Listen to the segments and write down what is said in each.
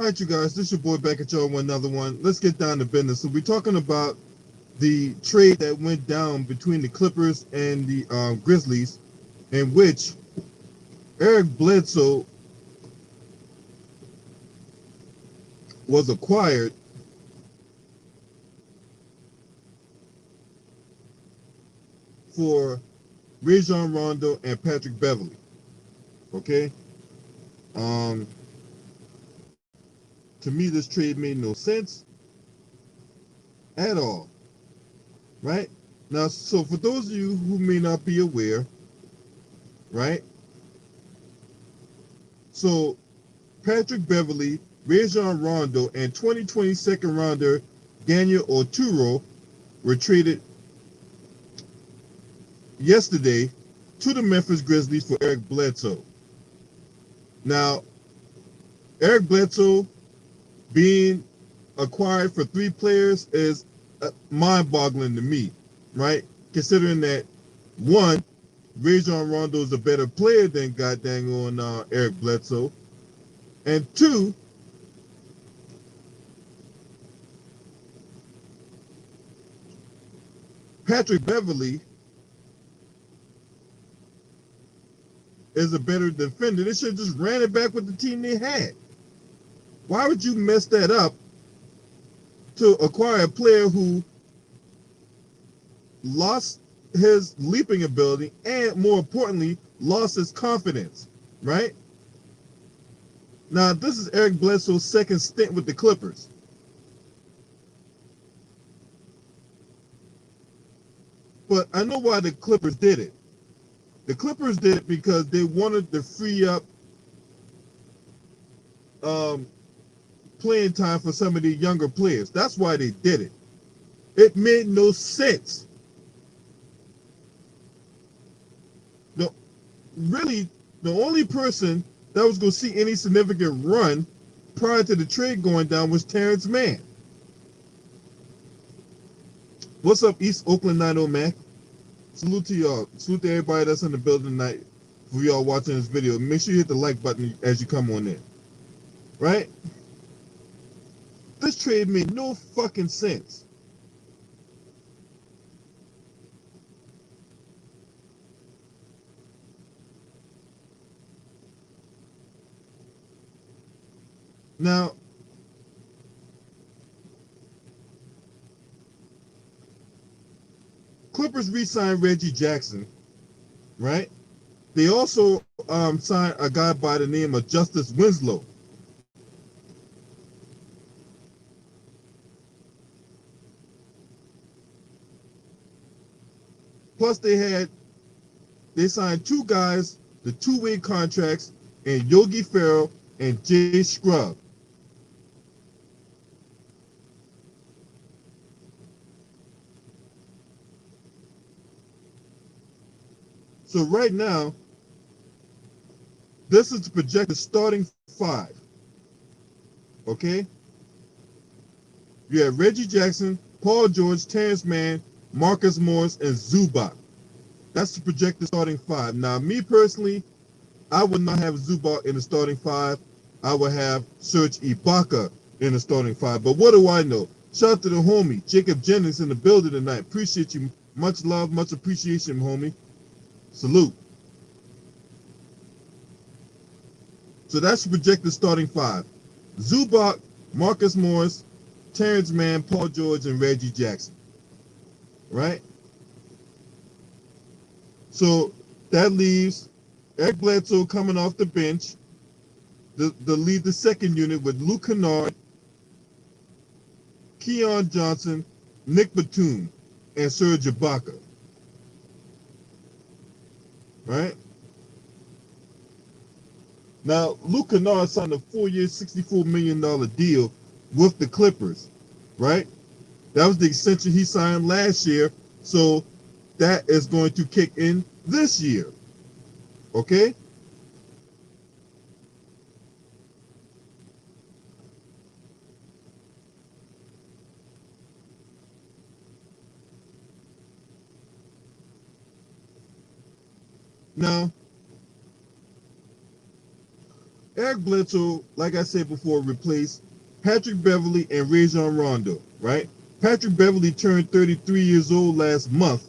All right, you guys, this is your boy back at y'all with another one. Let's get down to business. So we're talking about the trade that went down between the Clippers and the Grizzlies, in which Eric Bledsoe was acquired for Rajon Rondo and Patrick Beverley. Okay, um, to me, this trade made no sense at all. Right now, so for those of you who may not be aware, right? So Patrick Beverley, Rajon Rondo, and 2020 second rounder Daniel Oturu were traded yesterday to the Memphis Grizzlies for Eric Bledsoe. Now, Eric Bledsoe being acquired for three players is mind-boggling to me, right? Considering that one, Rajon Rondo is a better player than goddamn on Eric Bledsoe, and two, Patrick Beverley is a better defender. They should have just ran it back with the team they had. Why would you mess that up to acquire a player who lost his leaping ability and, more importantly, lost his confidence, right? Now, this is Eric Bledsoe's second stint with the Clippers. But I know why the Clippers did it. The Clippers did it because they wanted to free up um, playing time for some of the younger players. That's why they did it. It made no sense. The really the only person that was going to see any significant run prior to the trade going down was Terrence Mann. What's up, East Oakland 90 Mac? Salute to y'all. Salute to everybody that's in the building tonight. For y'all watching this video, make sure you hit the like button as you come on in. Right? This trade made no fucking sense. Now, Clippers re-signed Reggie Jackson, right? They also signed a guy by the name of Justice Winslow. Plus, they signed two guys, the two-way contracts, and Yogi Ferrell and Jay Scrub. So right now, this is the projected starting five. Okay? You have Reggie Jackson, Paul George, Terrence Mann, Marcus Morris, and Zubac. That's the projected starting five. Now, me personally, I would not have Zubac in the starting five. I would have Serge Ibaka in the starting five. But what do I know? Shout out to the homie, Jacob Jennings in the building tonight. Appreciate you. Much love, much appreciation, homie. Salute. So that's the projected starting five. Zubac, Marcus Morris, Terrence Mann, Paul George, and Reggie Jackson. Right? So that leaves Eric Bledsoe coming off the bench to lead the second unit with Luke Kennard, Keon Johnson, Nick Batum, and Serge Ibaka. Right? Now, Luke Kennard signed a 4-year, $64 million deal with the Clippers. Right? That was the extension he signed last year. So that is going to kick in this year. Okay? Now, Eric Bledsoe, like I said before, replaced Patrick Beverley and Rajon Rondo, right? Patrick Beverley turned 33 years old last month,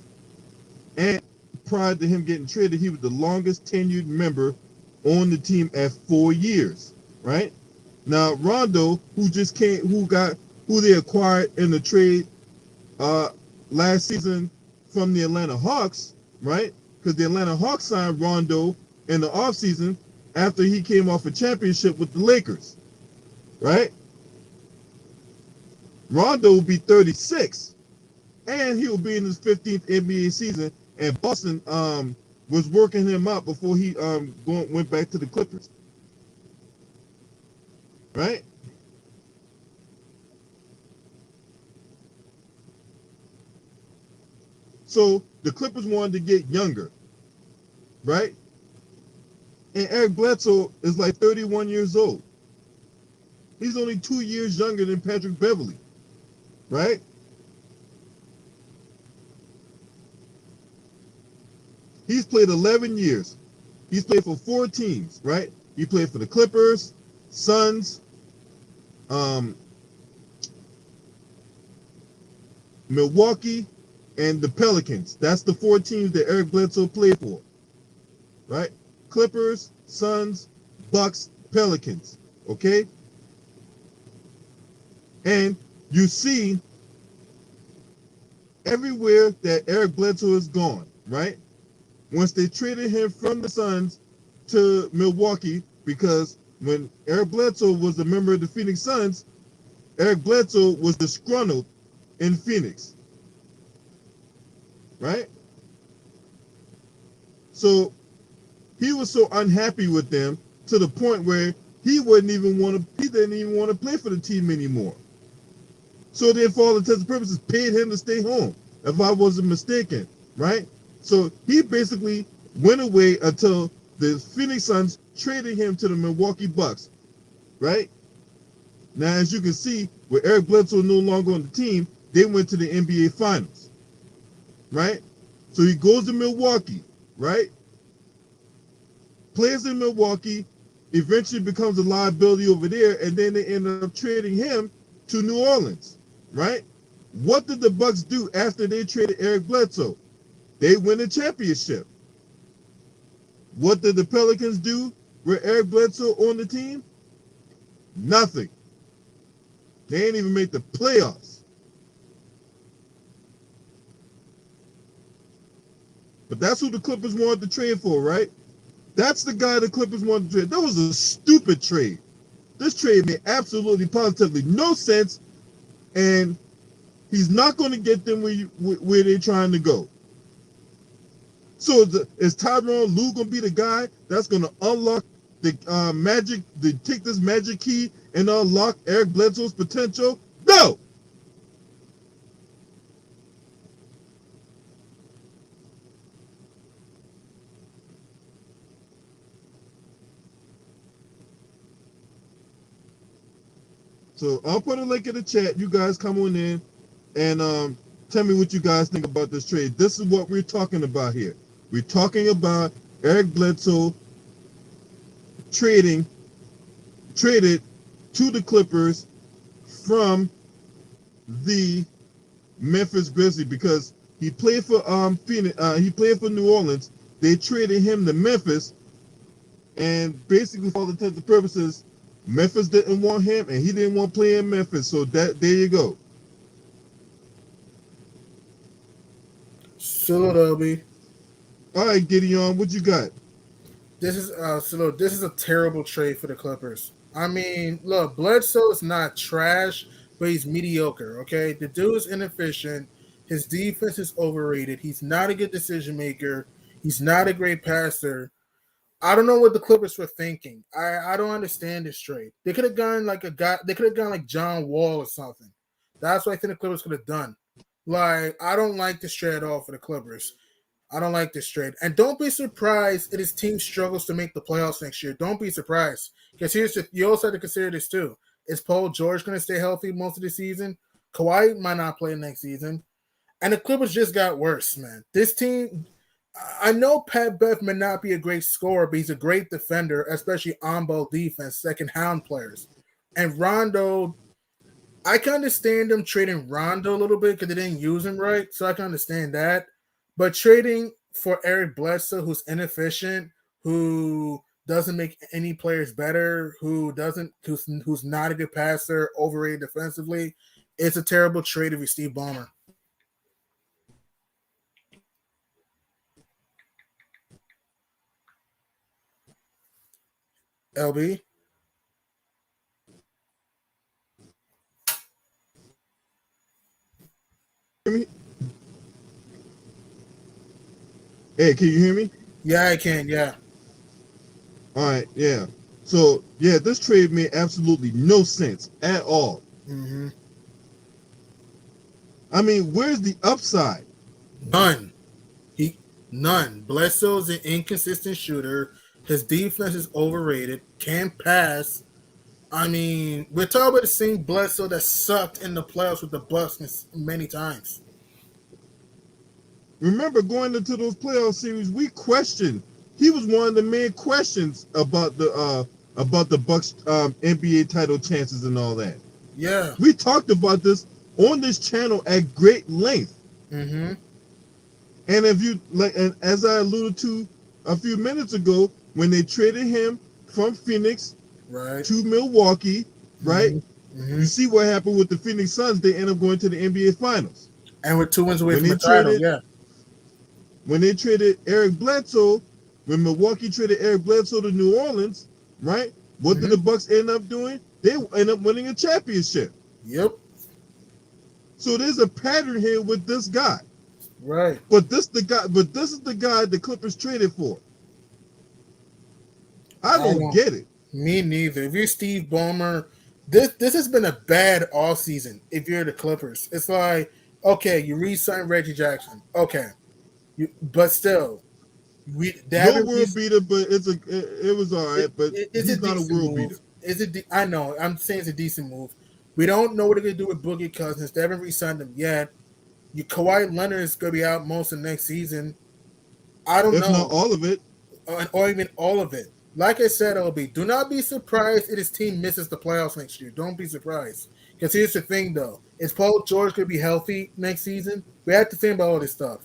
and prior to him getting traded, he was the longest tenured member on the team at 4 years, right? Now Rondo, who they acquired in the trade last season from the Atlanta Hawks, right? Because the Atlanta Hawks signed Rondo in the offseason after he came off a championship with the Lakers, right? Rondo will be 36, and he will be in his 15th NBA season. And Boston was working him out before he went back to the Clippers, right? So the Clippers wanted to get younger, right? And Eric Bledsoe is like 31 years old. He's only 2 years younger than Patrick Beverley, right? He's played 11 years. He's played for 4 teams, right? He played for the Clippers, Suns, Milwaukee, and the Pelicans. That's the 4 teams that Eric Bledsoe played for, right? Clippers, Suns, Bucks, Pelicans, okay? And you see everywhere that Eric Bledsoe is gone, right? Once they traded him from the Suns to Milwaukee, because when Eric Bledsoe was a member of the Phoenix Suns, Eric Bledsoe was disgruntled in Phoenix, right? So he was so unhappy with them to the point where he didn't even want to play for the team anymore. So they, for all intents and purposes, paid him to stay home, if I wasn't mistaken, right? So he basically went away until the Phoenix Suns traded him to the Milwaukee Bucks, right? Now, as you can see, with Eric Bledsoe no longer on the team, they went to the NBA Finals, right? So he goes to Milwaukee, right? Plays in Milwaukee, eventually becomes a liability over there, and then they end up trading him to New Orleans, right? What did the Bucks do after they traded Eric Bledsoe? They win a championship. What did the Pelicans do with Eric Bledsoe on the team? Nothing. They ain't even make the playoffs. But that's who the Clippers wanted to trade for, right? That's the guy the Clippers wanted to trade. That was a stupid trade. This trade made absolutely, positively no sense, and he's not going to get them where they're trying to go. So is Tyronn Lue going to be the guy that's going to unlock the take this magic key and unlock Eric Bledsoe's potential? No! So I'll put a link in the chat. You guys come on in and tell me what you guys think about this trade. This is what we're talking about here. We're talking about Eric Bledsoe traded to the Clippers from the Memphis Grizzlies because he played for Phoenix. He played for New Orleans. They traded him to Memphis, and basically, for all intents and purposes, Memphis didn't want him, and he didn't want to play in Memphis. So there you go. Salute, LB. All right, Gideon, what you got? This is salute. This is a terrible trade for the Clippers. I mean, look, Bledsoe is not trash, but he's mediocre. Okay, the dude is inefficient. His defense is overrated. He's not a good decision maker. He's not a great passer. I don't know what the Clippers were thinking. I don't understand this trade. They could have gone like a guy. They could have gone like John Wall or something. That's what I think the Clippers could have done. Like, I don't like this trade at all for the Clippers. I don't like this trade. And don't be surprised if his team struggles to make the playoffs next year. Don't be surprised. Because you also have to consider this too. Is Paul George going to stay healthy most of the season? Kawhi might not play next season. And the Clippers just got worse, man. This team, I know Pat Bev may not be a great scorer, but he's a great defender, especially on ball defense, second hound players. And Rondo, I can understand them trading Rondo a little bit because they didn't use him right, so I can understand that. But trading for Eric Bledsoe, who's inefficient, who doesn't make any players better, who's not a good passer, overrated defensively, it's a terrible trade if you're Steve Ballmer. LB. Hear me? Hey, can you hear me? Yeah, I can. Yeah. All right, yeah. So yeah, this trade made absolutely no sense at all. Mm-hmm. I mean, where's the upside? None. None. Bledsoe's an inconsistent shooter. His defense is overrated. Can't pass. I mean, we're talking about the same Bledsoe that sucked in the playoffs with the Bucks many times. Remember, going into those playoff series, we questioned. He was one of the main questions about the Bucks NBA title chances and all that. Yeah. We talked about this on this channel at great length. Mm-hmm. And if you like, and as I alluded to a few minutes ago, when they traded him from Phoenix right to Milwaukee, right? Mm-hmm. You see what happened with the Phoenix Suns. They end up going to the NBA Finals. And we're 2 wins away from the title, yeah. When they traded Eric Bledsoe, when Milwaukee traded Eric Bledsoe to New Orleans, right? What did the Bucks end up doing? They end up winning a championship. Yep. So there's a pattern here with this guy. Right. But this is the guy the Clippers traded for. I don't get it. Me neither. If you're Steve Ballmer, this has been a bad all season. If you're the Clippers, it's like, okay, you re-signed Reggie Jackson. Okay. But still, no world beater, but it was all right. But he's not a world beater. I know. I'm saying it's a decent move. We don't know what they're gonna do with Boogie Cousins. They haven't re-signed him yet. Kawhi Leonard is gonna be out most of next season. I don't know. If not all of it, or even all of it. Like I said, LB, do not be surprised if his team misses the playoffs next year. Don't be surprised. Because here's the thing, though: is Paul George gonna be healthy next season? We have to think about all this stuff.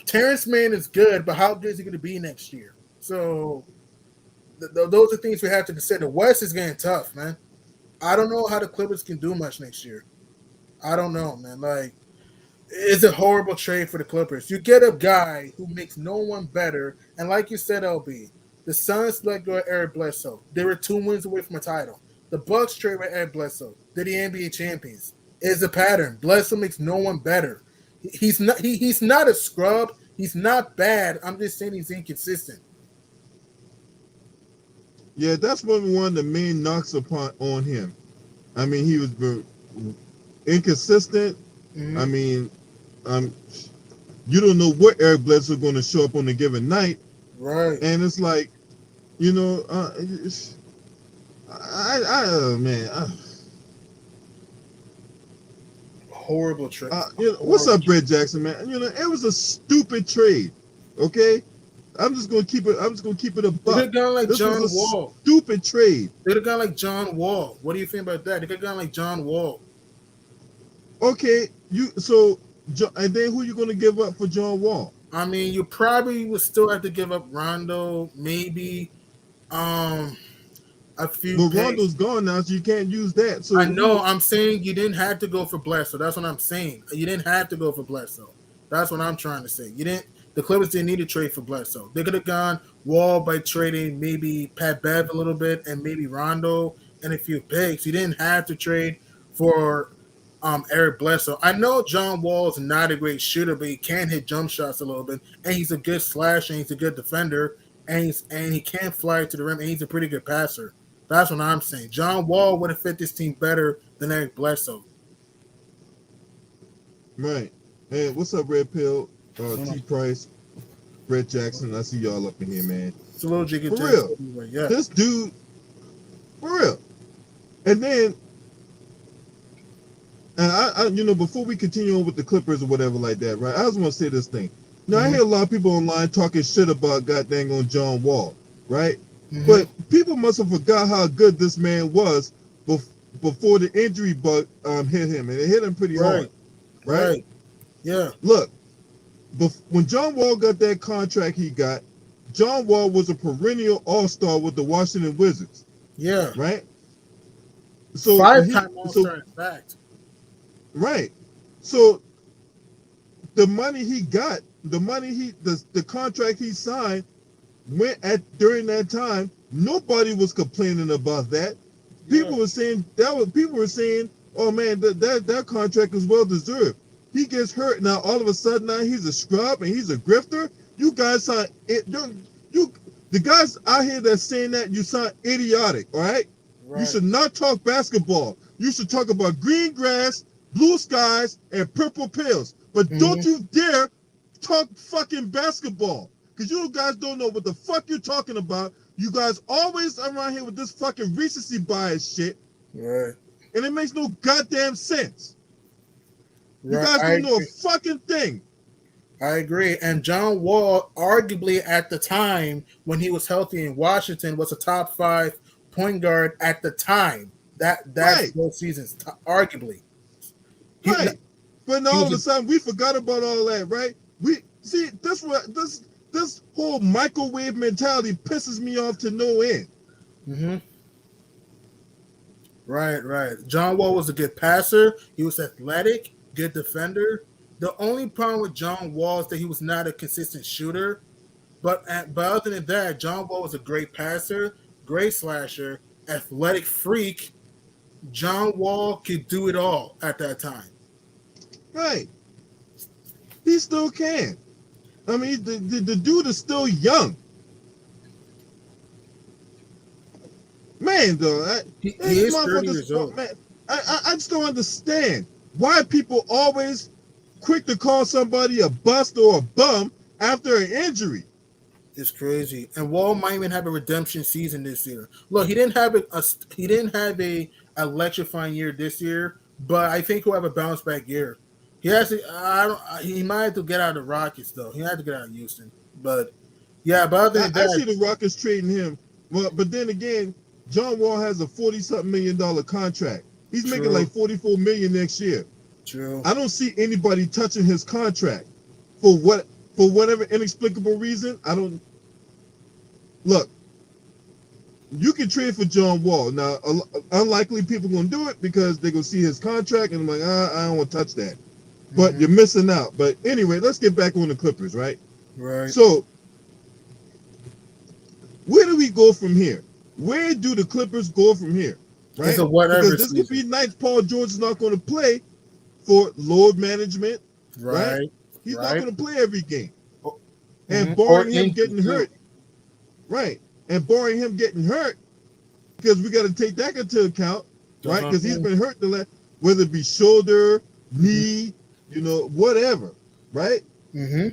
Terrence Mann is good, but how good is he going to be next year? So those are things we have to consider. The West is getting tough, man. I don't know how the Clippers can do much next year. I don't know, man. Like, it's a horrible trade for the Clippers. You get a guy who makes no one better, and like you said, LB, the Suns let go of Eric Bledsoe. They were 2 wins away from a title. The Bucks trade with Eric Bledsoe. They're the NBA champions. It's a pattern. Bledsoe makes no one better. He's not a scrub. He's not bad. I'm just saying he's inconsistent. Yeah, that's one of the main knocks on him. I mean, he was inconsistent. Mm-hmm. I mean, you don't know what Eric Bledsoe is going to show up on a given night, right? And it's like, you know, horrible trade. What's up, Brett Jackson, man? You know, it was a stupid trade. Okay, I'm just gonna keep it a buck. They could have gone like John Wall. Stupid trade. They could have gone like John Wall. What do you think about that? They could have gone like John Wall. Okay, and then who you gonna give up for John Wall? I mean, you probably would still have to give up Rondo, maybe. A few. But Rondo's gone now, so you can't use that. So I know. I'm saying you didn't have to go for Bledsoe. That's what I'm saying. You didn't have to go for Bledsoe. That's what I'm trying to say. You didn't. The Clippers didn't need to trade for Bledsoe. They could have gone Wall by trading maybe Pat Bev a little bit and maybe Rondo and a few picks. You didn't have to trade for Eric Bledsoe. I know John Wall is not a great shooter, but he can hit jump shots a little bit, and he's a good slasher, and he's a good defender, and he can fly to the rim, and he's a pretty good passer. That's what I'm saying. John Wall would have fit this team better than Eric Bledsoe. Right. Hey, what's up, Red Pill? T. Price, Brett Jackson. I see y'all up in here, man. It's a little jiggy. For real. Anyway, yeah. This dude, for real. And then, and I, before we continue on with the Clippers or whatever like that, right? I just want to say this thing. Now I hear a lot of people online talking shit about goddamn on John Wall, right? Mm-hmm. But people must have forgot how good this man was before the injury bug hit him, and it hit him pretty hard, right? Yeah. Look, when John Wall got that contract he got, John Wall was a perennial all-star with the Washington Wizards. Yeah. Right? So 5-time all-star, in fact. Right. So the money he got, the contract he signed went during that time, nobody was complaining about that. People were saying oh man, that contract is well deserved. He gets hurt now. All of a sudden, now he's a scrub and he's a grifter. You guys sound the guys out here that's saying that, you sound idiotic. All right. You should not talk basketball. You should talk about green grass, blue skies, and purple pills. But don't you dare talk fucking basketball, because you guys don't know what the fuck you're talking about. You guys always around here with this fucking recency bias shit. Right. And it makes no goddamn sense. You Right. guys don't know a fucking thing. I agree. And John Wall, arguably at the time when he was healthy in Washington, was a top 5 point guard at the time. That's those seasons, arguably. Right. But all of a sudden we forgot about all that, right? We see this whole microwave mentality pisses me off to no end. Mm-hmm. Right. John Wall was a good passer. He was athletic, good defender. The only problem with John Wall is that he was not a consistent shooter. But other than that, John Wall was a great passer, great slasher, athletic freak. John Wall could do it all at that time. Right. He still can. I mean, the dude is still young. Man, though. He is 30 years old. Man, I just don't understand why people always quick to call somebody a bust or a bum after an injury. It's crazy. And Wall might even have a redemption season this year. Look, he didn't have a electrifying year this year, but I think he'll have a bounce back year. He has to. He might have to get out of the Rockets though. He had to get out of Houston. But yeah, but other than that, I see the Rockets trading him. Well, but then again, John Wall has a $40-something million contract. He's making like $44 million next year. True. I don't see anybody touching his contract for whatever inexplicable reason. I don't. Look, you can trade for John Wall. Now, unlikely people going to do it because they're going to see his contract and I'm like, I don't want to touch that. But you're missing out. But anyway, let's get back on the Clippers, right? Right. So, where do we go from here? Where do the Clippers go from here? Right? It's a whatever because this could be nights Paul George is not going to play for load management. Right? He's not going to play every game. And barring him getting hurt. Right. And barring him getting hurt, because we got to take that into account, right? Because he's been hurt whether it be shoulder, knee, whatever, right? Mm-hmm.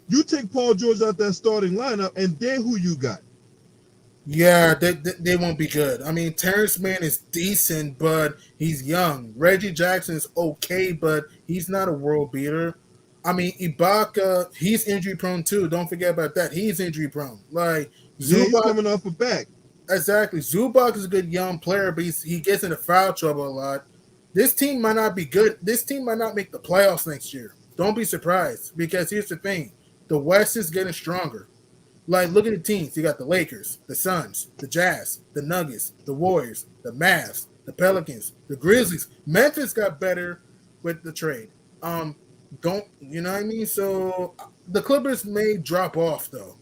You take Paul George out that starting lineup, and then who you got? Yeah, they won't be good. I mean, Terrence Mann is decent, but he's young. Reggie Jackson is okay, but he's not a world beater. I mean, Ibaka, he's injury prone too. Don't forget about that. He's injury prone. Like Zubac, he's coming off a back. Exactly. Zubac is a good young player, but he gets into foul trouble a lot. This team might not be good. This team might not make the playoffs next year. Don't be surprised, because here's the thing. The West is getting stronger. Like, look at the teams. You got the Lakers, the Suns, the Jazz, the Nuggets, the Warriors, the Mavs, the Pelicans, the Grizzlies. Memphis got better with the trade. You know what I mean? So the Clippers may drop off though.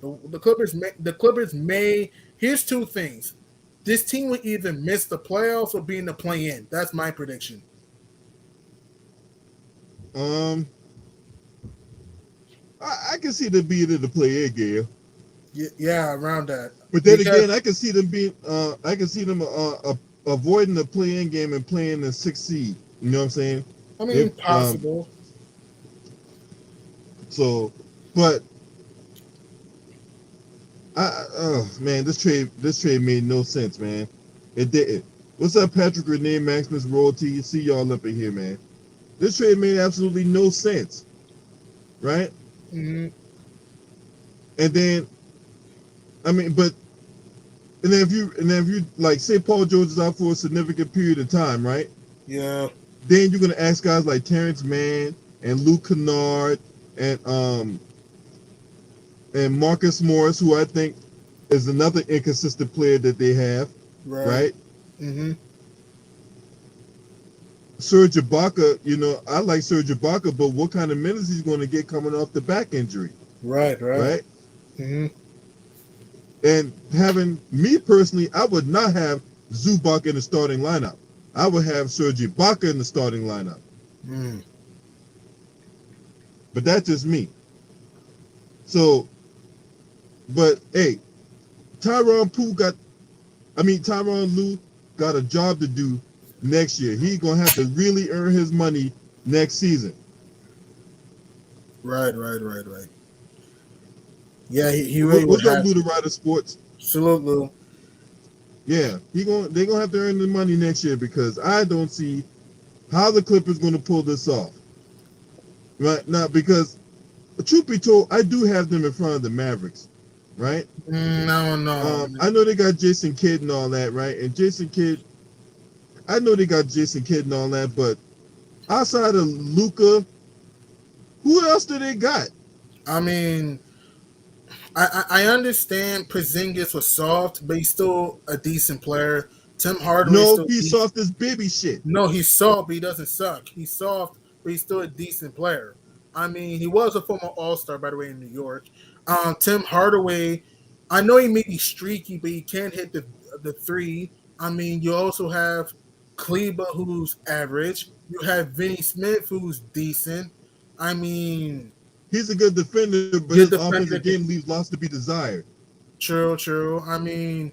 The Clippers may. Here's two things. This team will either miss the playoffs or be in the play-in. That's my prediction. I can see them being in the play-in game. Yeah, around that. But then again, I can see them being. I can see them avoiding the play-in game and playing the 6th seed. You know what I'm saying? I mean, possible. But man, this trade made no sense, man. It didn't. What's up, Patrick Renee, Maximus Royalty? See y'all up in here, man. This trade made absolutely no sense. right? Mm-hmm. And then, I mean, but and then if you like say Paul George is out for a significant period of time, right? Yeah. Then you're gonna ask guys like Terrence Mann and Luke Kennard and Marcus Morris, who I think is another inconsistent player that they have, Right. right? Mm-hmm. Serge Ibaka, I like Serge Ibaka, but what kind of minutes he's going to get coming off the back injury, Right. Right. right? Mm-hmm. And having me personally, I would not have Zubac in the starting lineup. I would have Serge Ibaka in the starting lineup. Mm. But that's just me. So, but hey, Tyronn Lue got a job to do next year. He's gonna have to really earn his money next season. Right. Yeah, he really would What's up, have Lou, the to. Rider Sports? Salute, Lou. Yeah, they're gonna have to earn the money next year because I don't see how the Clippers gonna pull this off. Right now, because truth be told, I do have them in front of the Mavericks, right? No. I know they got Jason Kidd and all that, right? And Jason Kidd, I know they got Jason Kidd and all that, but outside of Luka, who else do they got? I mean, I understand Porzingis was soft, but he's still a decent player. Tim Hardaway No, still he's decent. soft as baby shit. No, he's soft, but he doesn't suck. He's soft, but he's still a decent player. I mean, he was a former All-Star, by the way, in New York. Tim Hardaway, I know he may be streaky, but he can't hit the three. I mean, you also have Kleba, who's average. You have Vinny Smith, who's decent. I mean, He's a good defender, but good his defender. offensive game leaves lots to be desired. True. I mean,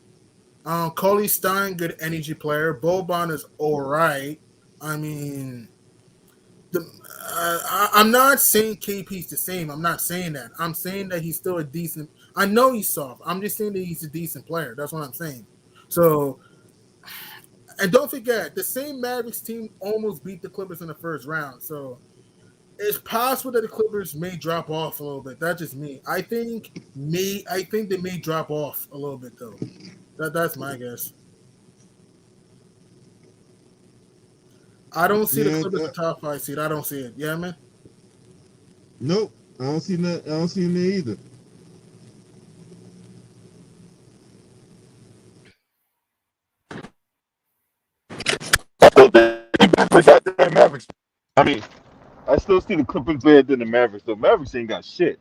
Coley Stein, good energy player. Boban is all right. I mean, I'm not saying KP's the same. I'm not saying that. I'm saying that he's still a decent. I know he's soft. I'm just saying that he's a decent player. That's what I'm saying. So, and don't forget, the same Mavericks team almost beat the Clippers in the first round. So, it's possible that the Clippers may drop off a little bit. That's just me. I think they may drop off a little bit though. That's my guess. I don't see the Yeah, Clippers the top 5 seed. I don't see it. Yeah, man. nope. I don't see that. I don't see him there either. Goddamn Mavericks. I mean, I still see the Clippers better than the Mavericks. The Mavericks ain't got shit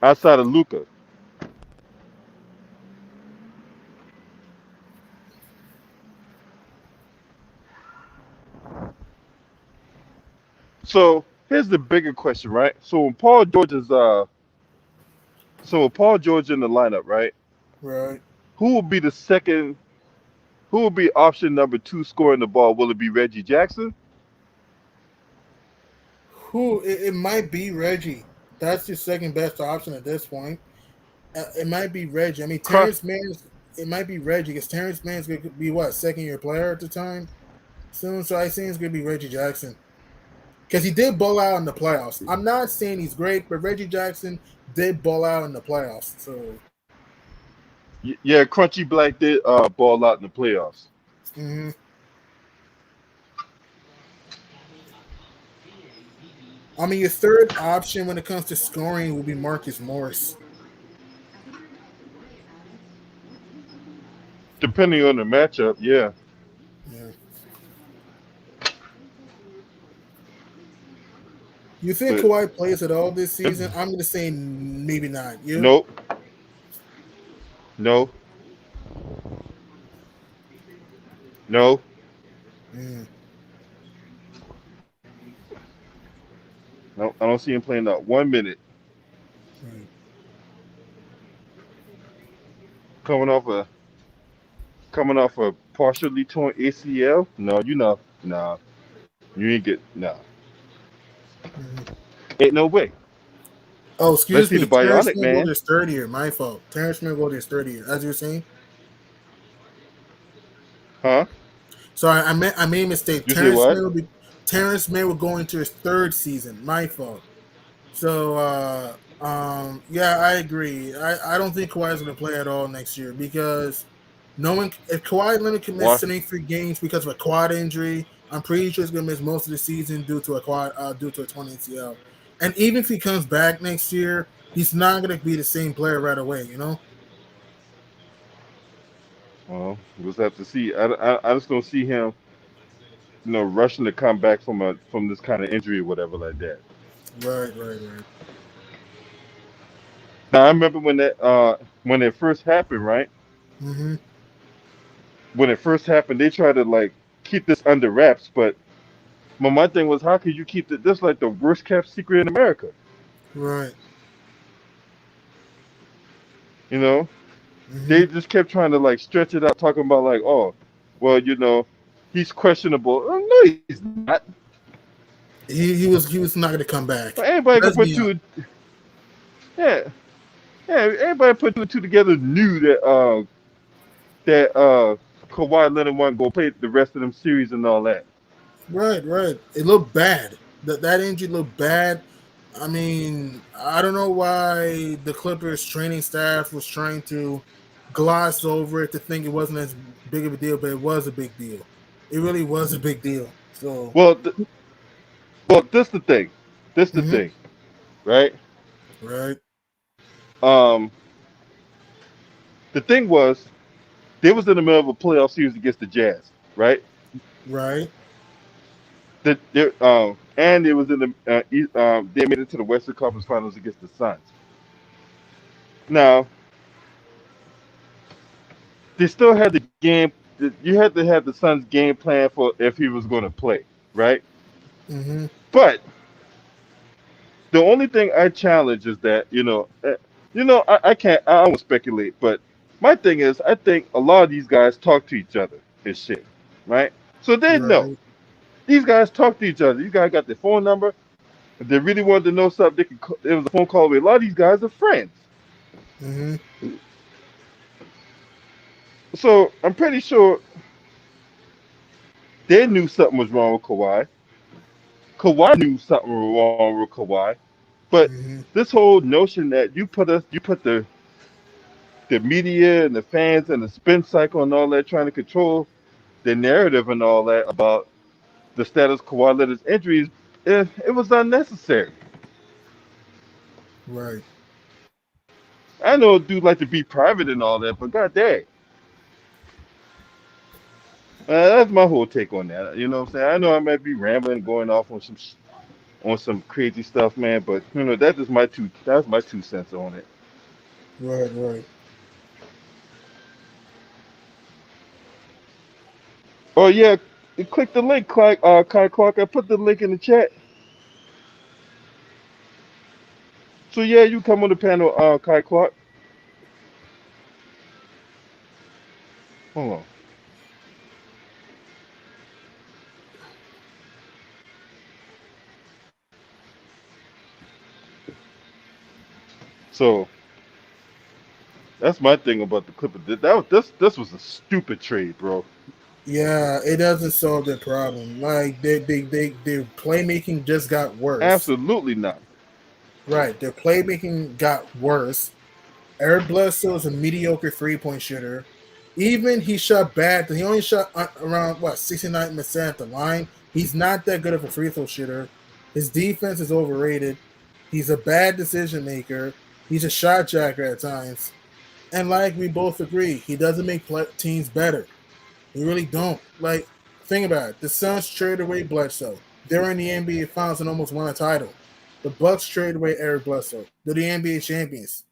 outside of Luka. So here's the bigger question, right? So with Paul George in the lineup, right? Right. Who will be the second? Who will be option number 2 scoring the ball? Will it be Reggie Jackson? It might be Reggie. That's your second best option at this point. It might be Reggie. I mean, Crush. Terrence Mann. It might be Reggie because Terrence Mann's going to be what, second year player at the time soon. So I think it's going to be Reggie Jackson because he did ball out in the playoffs. I'm not saying he's great, but Reggie Jackson did ball out in the playoffs. So Yeah, Crunchy Black did ball out in the playoffs. mm-hmm. I mean, your third option when it comes to scoring will be Marcus Morris. Depending on the matchup, yeah. Yeah. You think But Kawhi plays at all this season? I'm going to say maybe not. You? nope, no, no. Mm. No, I don't see him playing not 1 minute. Right. Coming off a partially torn ACL. No, you know, nah, you ain't get nah. Mm-hmm. Ain't no way. Oh, Let's excuse see the me. Terrence bionic Mann go to man. his third year. My fault. Terrence Mann go to his third year. As you were saying. Huh? Sorry, I made a mistake. You say what? Terrence Mann will go into his third season. My fault. So yeah, I agree. I don't think Kawhi's going to play at all next year because knowing if Kawhi Leonard can miss Why? 73 games because of a quad injury, I'm pretty sure he's going to miss most of the season due to a 20 ACL. And even if he comes back next year, he's not going to be the same player right away. You know? Well, we'll just have to see. I just don't see him, rushing to come back from this kind of injury or whatever like that. Right, right, right. Now I remember when it first happened, right? Mm-hmm. When it first happened, they tried to like keep this under wraps, but my thing was, how could you keep this like the worst kept secret in America? Right. You know, Mm-hmm. they just kept trying to like stretch it out, talking about like, oh, well, he's questionable. Oh, no, he's not. He was not going to come back. But anybody could Let's put be two, honest. yeah, yeah. Everybody put two and two together knew that Kawhi Leonard wasn't gonna play the rest of them series and all that. Right, right. It looked bad. That injury looked bad. I mean, I don't know why the Clippers training staff was trying to gloss over it to think it wasn't as big of a deal, but it was a big deal. It really was a big deal. So, Well, this the thing. This the mhm, thing, right? right, Um, the thing was they was in the middle of a playoff series against the Jazz, right? right, And it was in the they made it to the Western Conference Finals against the Suns. Now they still had the game. You had to have the Suns game plan for if he was going to play, right? hmm, But the only thing I challenge is that I can't. I won't speculate, but my thing is I think a lot of these guys talk to each other and shit, right? So they know right, these guys talk to each other. These guys got their phone number. If they really wanted to know something, they could. It was a phone call away. A lot of these guys are friends, hmm, so I'm pretty sure they knew something was wrong with Kawhi. Kawhi knew something was wrong with Kawhi, but hmm, this whole notion that you put the media and the fans and the spin cycle and all that trying to control the narrative and all that about the status Kawhi Leonard's injuries, it was unnecessary. right. I know dude like to be private and all that, but god dang. That's my whole take on that. You know what I'm saying? I know I might be rambling, going off on some crazy stuff, man, but that's my 2 cents on it. Right, right. Oh yeah, click the link, Kai Clark. I put the link in the chat. So yeah, you come on the panel, Kai Clark. Hold on. So that's my thing about the Clippers. This was a stupid trade, bro. Yeah, it doesn't solve the problem. Like their playmaking just got worse. Absolutely not. Right, their playmaking got worse. Eric Bledsoe is a mediocre 3-point shooter. Even he shot bad. He only shot around 69% at the line. He's not that good of a free throw shooter. His defense is overrated. He's a bad decision maker. He's a shot jacker at times. And like we both agree, he doesn't make teams better. He really don't. Like, think about it. The Suns traded away Bledsoe. They're in the NBA Finals and almost won a title. The Bucks traded away Eric Bledsoe. They're the NBA champions.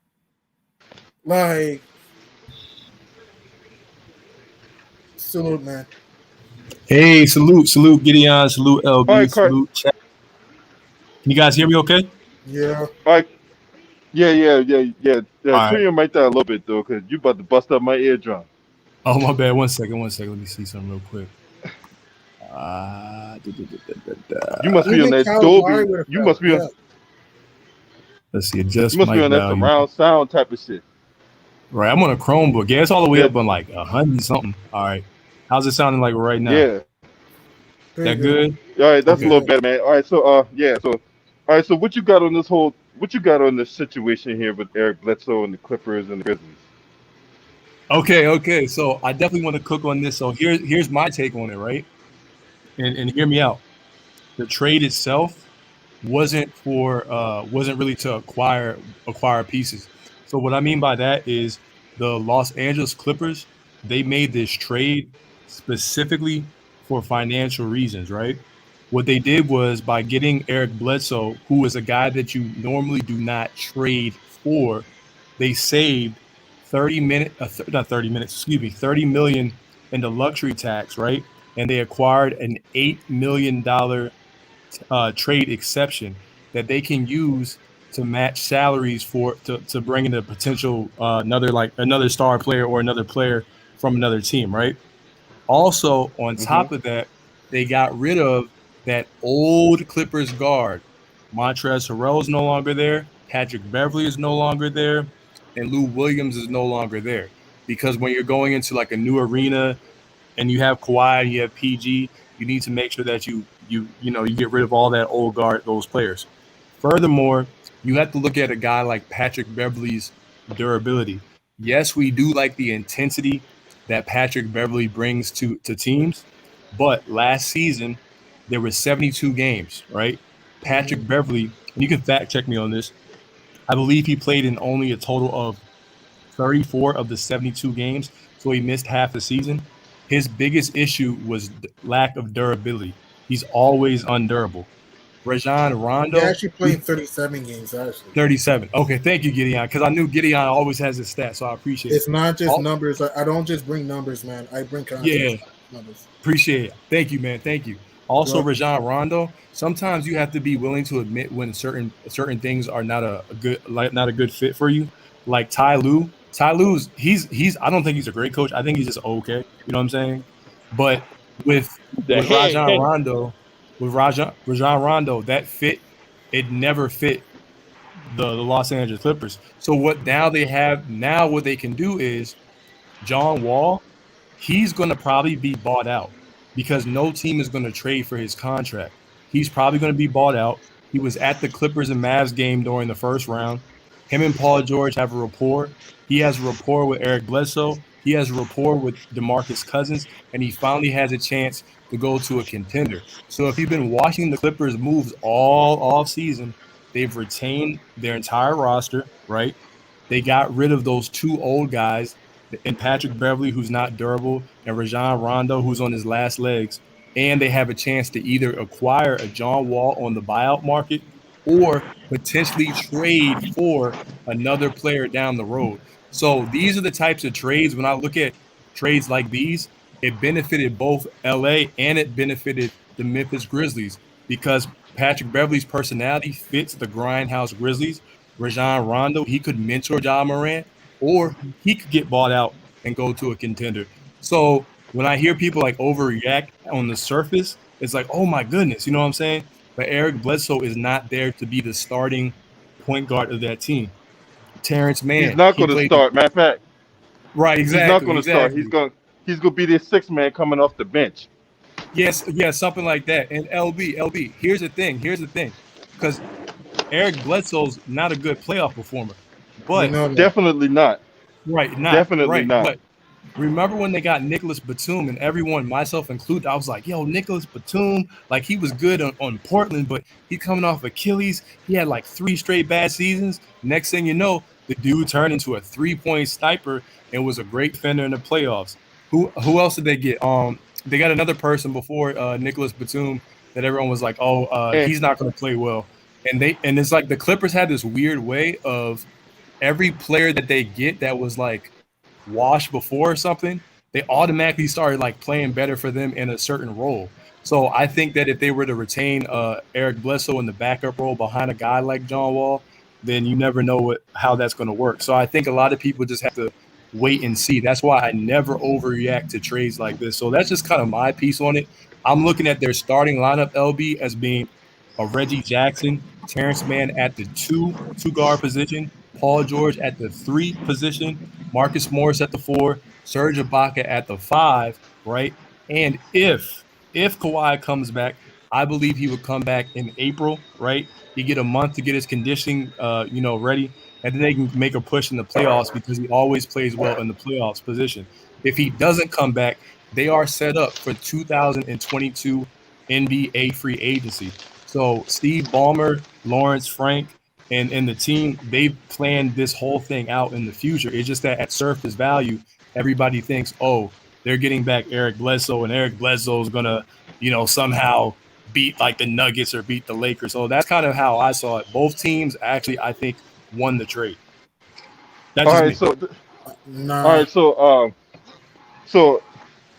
Like, salute, man. Hey, salute Gideon, salute All LB, right, Cart. salute chat. Can you guys hear me okay? Yeah. All right. Yeah. All Turn right. your mic down a little bit though, cause you about to bust up my eardrum. Oh, my bad. 1 second. Let me see something real quick. You must be on Even that Kyle Lowry Dolby. would have You felt. must be on. Yeah. Let's see, You adjust must be mic on that volume. surround sound type of shit. Right, I'm on a Chromebook. Yeah, it's all the way Yeah. up on like 100 something. All right. How's it sounding like right now? Yeah. Pretty That good. good? All right. That's a Okay. little better, man. All right. So yeah. So all All right, so what you got on this whole? What you got on this situation here with Eric Bledsoe and the Clippers and the Grizzlies? Okay. So I definitely want to cook on this. So here's my take on it, right? And hear me out. The trade itself wasn't really to acquire pieces. So what I mean by that is the Los Angeles Clippers, they made this trade specifically for financial reasons, right? What they did was by getting Eric Bledsoe, who is a guy that you normally do not trade for, they saved 30 minutes, excuse me, 30 million in the luxury tax, right? And they acquired an $8 million trade exception that they can use to match salaries to bring in a potential another star player or another player from another team, right? Also, on Mm-hmm. top of that, they got rid of that old Clippers guard. Montrezl Harrell is no longer there. Patrick Beverly is no longer there, and Lou Williams is no longer there. Because when you're going into like a new arena and you have Kawhi and you have PG, you need to make sure that you get rid of all that old guard, those players. Furthermore, you have to look at a guy like Patrick Beverly's durability. Yes, we do like the intensity that Patrick Beverly brings to teams, but last season there were 72 games, right? Patrick Beverly, and you can fact check me on this. I believe he played in only a total of 34 of the 72 games, so he missed half the season. His biggest issue was lack of durability. He's always undurable. Rajon He Rondo, actually played 37 games, actually. 37. Okay, thank you, Gideon, because I knew Gideon always has his stats, so I appreciate It's it. not just Oh, numbers. I don't just bring numbers, man. I bring context. yeah, Numbers. appreciate it. Thank you, man. Thank you. Also, Yep. Rajon Rondo. Sometimes you have to be willing to admit when certain things are not not a good fit for you. Like Ty Lue. Ty Lue's he's I don't think he's a great coach. I think he's just okay. You know what I'm saying? But with The with head. Rajon Rondo, Rajon Rondo, that fit, it never fit the Los Angeles Clippers. So what they can do is John Wall, he's going to probably be bought out because no team is going to trade for his contract. He's probably going to be bought out. He was at the Clippers and Mavs game during the first round. Him and Paul George have a rapport. He has a rapport with Eric Bledsoe. He has a rapport with DeMarcus Cousins, and he finally has a chance to go to a contender. So if you've been watching the Clippers moves all off season, they've retained their entire roster, right? They got rid of those two old guys and Patrick Beverly, who's not durable, and Rajon Rondo, who's on his last legs. And they have a chance to either acquire a John Wall on the buyout market or potentially trade for another player down the road. So these are the types of trades. When I look at trades like these, it benefited both LA and it benefited the Memphis Grizzlies because Patrick Beverly's personality fits the Grindhouse Grizzlies. Rajon Rondo, he could mentor Ja Morant, or he could get bought out and go to a contender. So when I hear people like overreact on the surface, it's like, oh my goodness, you know what I'm saying? But Eric Bledsoe is not there to be the starting point guard of that team. Terrence He's Mann, not he going to played start. Matter of fact, right, he's not exactly, going to start. He's exactly. going. He's going to be the sixth man coming off the bench. Yes, something like that. And LB, here's the thing, because Eric Bledsoe's not a good playoff performer, We but know that. Definitely not. Definitely not. But remember when they got Nicholas Batum and everyone, myself included, I was like, yo, Nicholas Batum, like he was good on Portland, but he coming off Achilles. He had like 3 straight bad seasons. Next thing you know, the dude turned into a 3-point sniper and was a great defender in the playoffs. Who else did they get? They got another person before Nicholas Batum that everyone was like, oh, And he's not going to play well. And it's like the Clippers had this weird way of every player that they get that was like washed before or something, they automatically started like playing better for them in a certain role. So I think that if they were to retain Eric Bledsoe in the backup role behind a guy like John Wall, then you never know how that's going to work. So I think a lot of people just have to wait and see. That's why I never overreact to trades like this. So that's just kind of my piece on it. I'm looking at their starting lineup, LB, as being a Reggie Jackson, Terrence Mann at the two guard position, Paul George at the 3 position, Marcus Morris at the 4, Serge Ibaka at the 5, right? And if Kawhi comes back, I believe he would come back in April, right? He get a month to get his conditioning, ready, and then they can make a push in the playoffs because he always plays well in the playoffs position. If he doesn't come back, they are set up for 2022 NBA free agency. So Steve Ballmer, Lawrence Frank, and the team, they've planned this whole thing out in the future. It's just that at surface value, everybody thinks, oh, they're getting back Eric Bledsoe, and Eric Bledsoe is gonna, somehow beat like the Nuggets or beat the Lakers. So that's kind of how I saw it. Both teams actually, I think, won the trade. That's All just right, me. so Nah. all right, so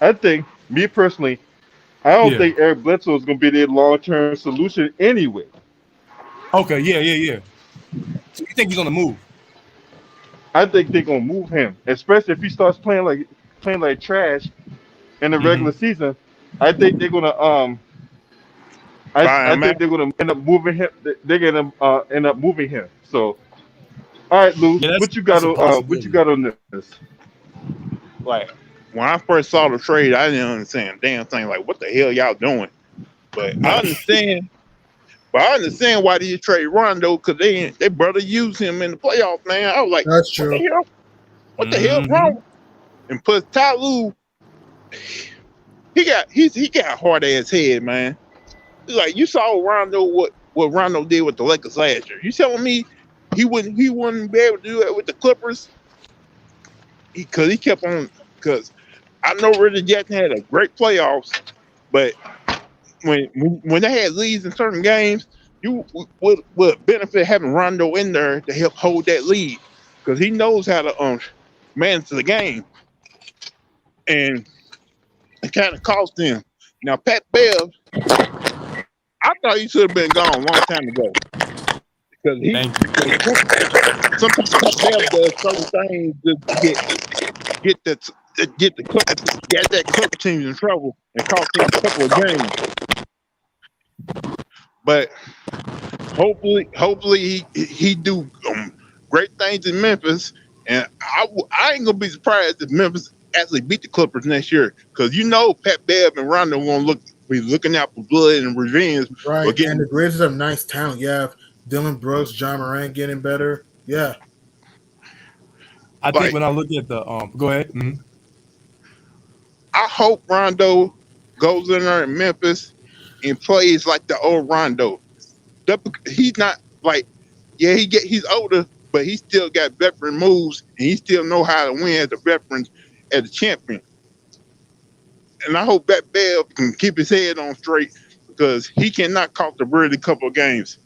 I think me personally, I don't Yeah. think Eric Bledsoe is going to be their long-term solution anyway. Okay, yeah. So you think he's on the move? I think they're going to move him, especially if he starts playing like trash in the regular season. I think they're going to I think they're going to end up moving him. They're going to end up moving him. So, all right, Lou, Yeah, what you that's got a on possibility. this? Like when I first saw the trade, I didn't understand a damn thing. Like, what the hell y'all doing? But I understand. But I understand why they trade Rondo, because they brother used him in the playoffs, man. I was like, That's true. What the hell wrong? And plus Ty Lue, he got a hard ass head, man. Like, you saw Rondo, what Rondo did with the Lakers last year. You telling me he wouldn't be able to do that with the Clippers? Because he kept on. Because I know Reggie Jackson had a great playoffs, but when they had leads in certain games, you would benefit having Rondo in there to help hold that lead, because he knows how to manage the game, and it kind of cost them. Now Pat Bev, I thought he should have been gone a long time ago, because sometimes Pat Bev does certain things to get the Clipper teams in trouble and cost them a couple of games. But hopefully he do great things in Memphis, and I ain't gonna be surprised if Memphis actually beat the Clippers next year, because Pat Bev and Rondo gonna be looking out for blood and revenge. Right, and the Grizzlies have nice talent. You have Dylan Brooks, John Morant getting better. Yeah, I think when I look at the go ahead. I hope Rondo goes in there in Memphis and plays like the old Rondo. He's not like, he's older, but he still got veteran moves, and he still know how to win as a veteran, as a champion. And I hope that Bev can keep his head on straight, because he cannot cost the Bird a couple of games.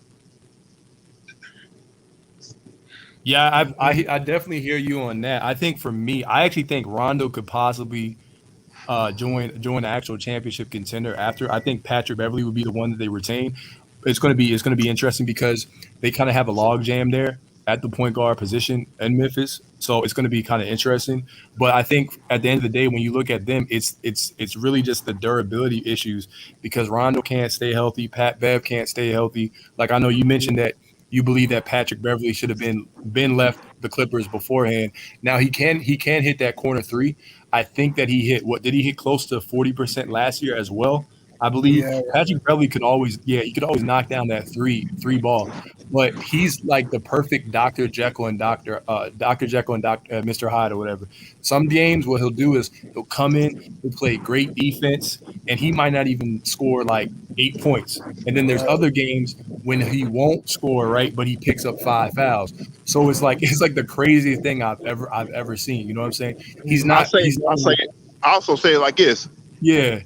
Yeah, I definitely hear you on that. I think for me, I actually think Rondo could possibly join the actual championship contender after. I think Patrick Beverley would be the one that they retain. It's going to be interesting because they kind of have a log jam there at the point guard position in Memphis. So it's going to be kind of interesting. But I think at the end of the day, when you look at them, it's really just the durability issues, because Rondo can't stay healthy, Pat Bev can't stay healthy. Like, I know you mentioned that you believe that Patrick Beverley should have been left the Clippers beforehand. Now he can hit that corner three. I think that he hit close to 40% last year as well. I believe Patrick Beverley could always knock down that three ball, but he's like the perfect Dr. Jekyll and Mr. Hyde or whatever. Some games what he'll do is he'll come in, he'll play great defense, and he might not even score like 8 points. And then there's other games when he won't score, right, but he picks up 5 fouls. So it's like the craziest thing I've ever seen. You know what I'm saying? I also say it like this. Yeah.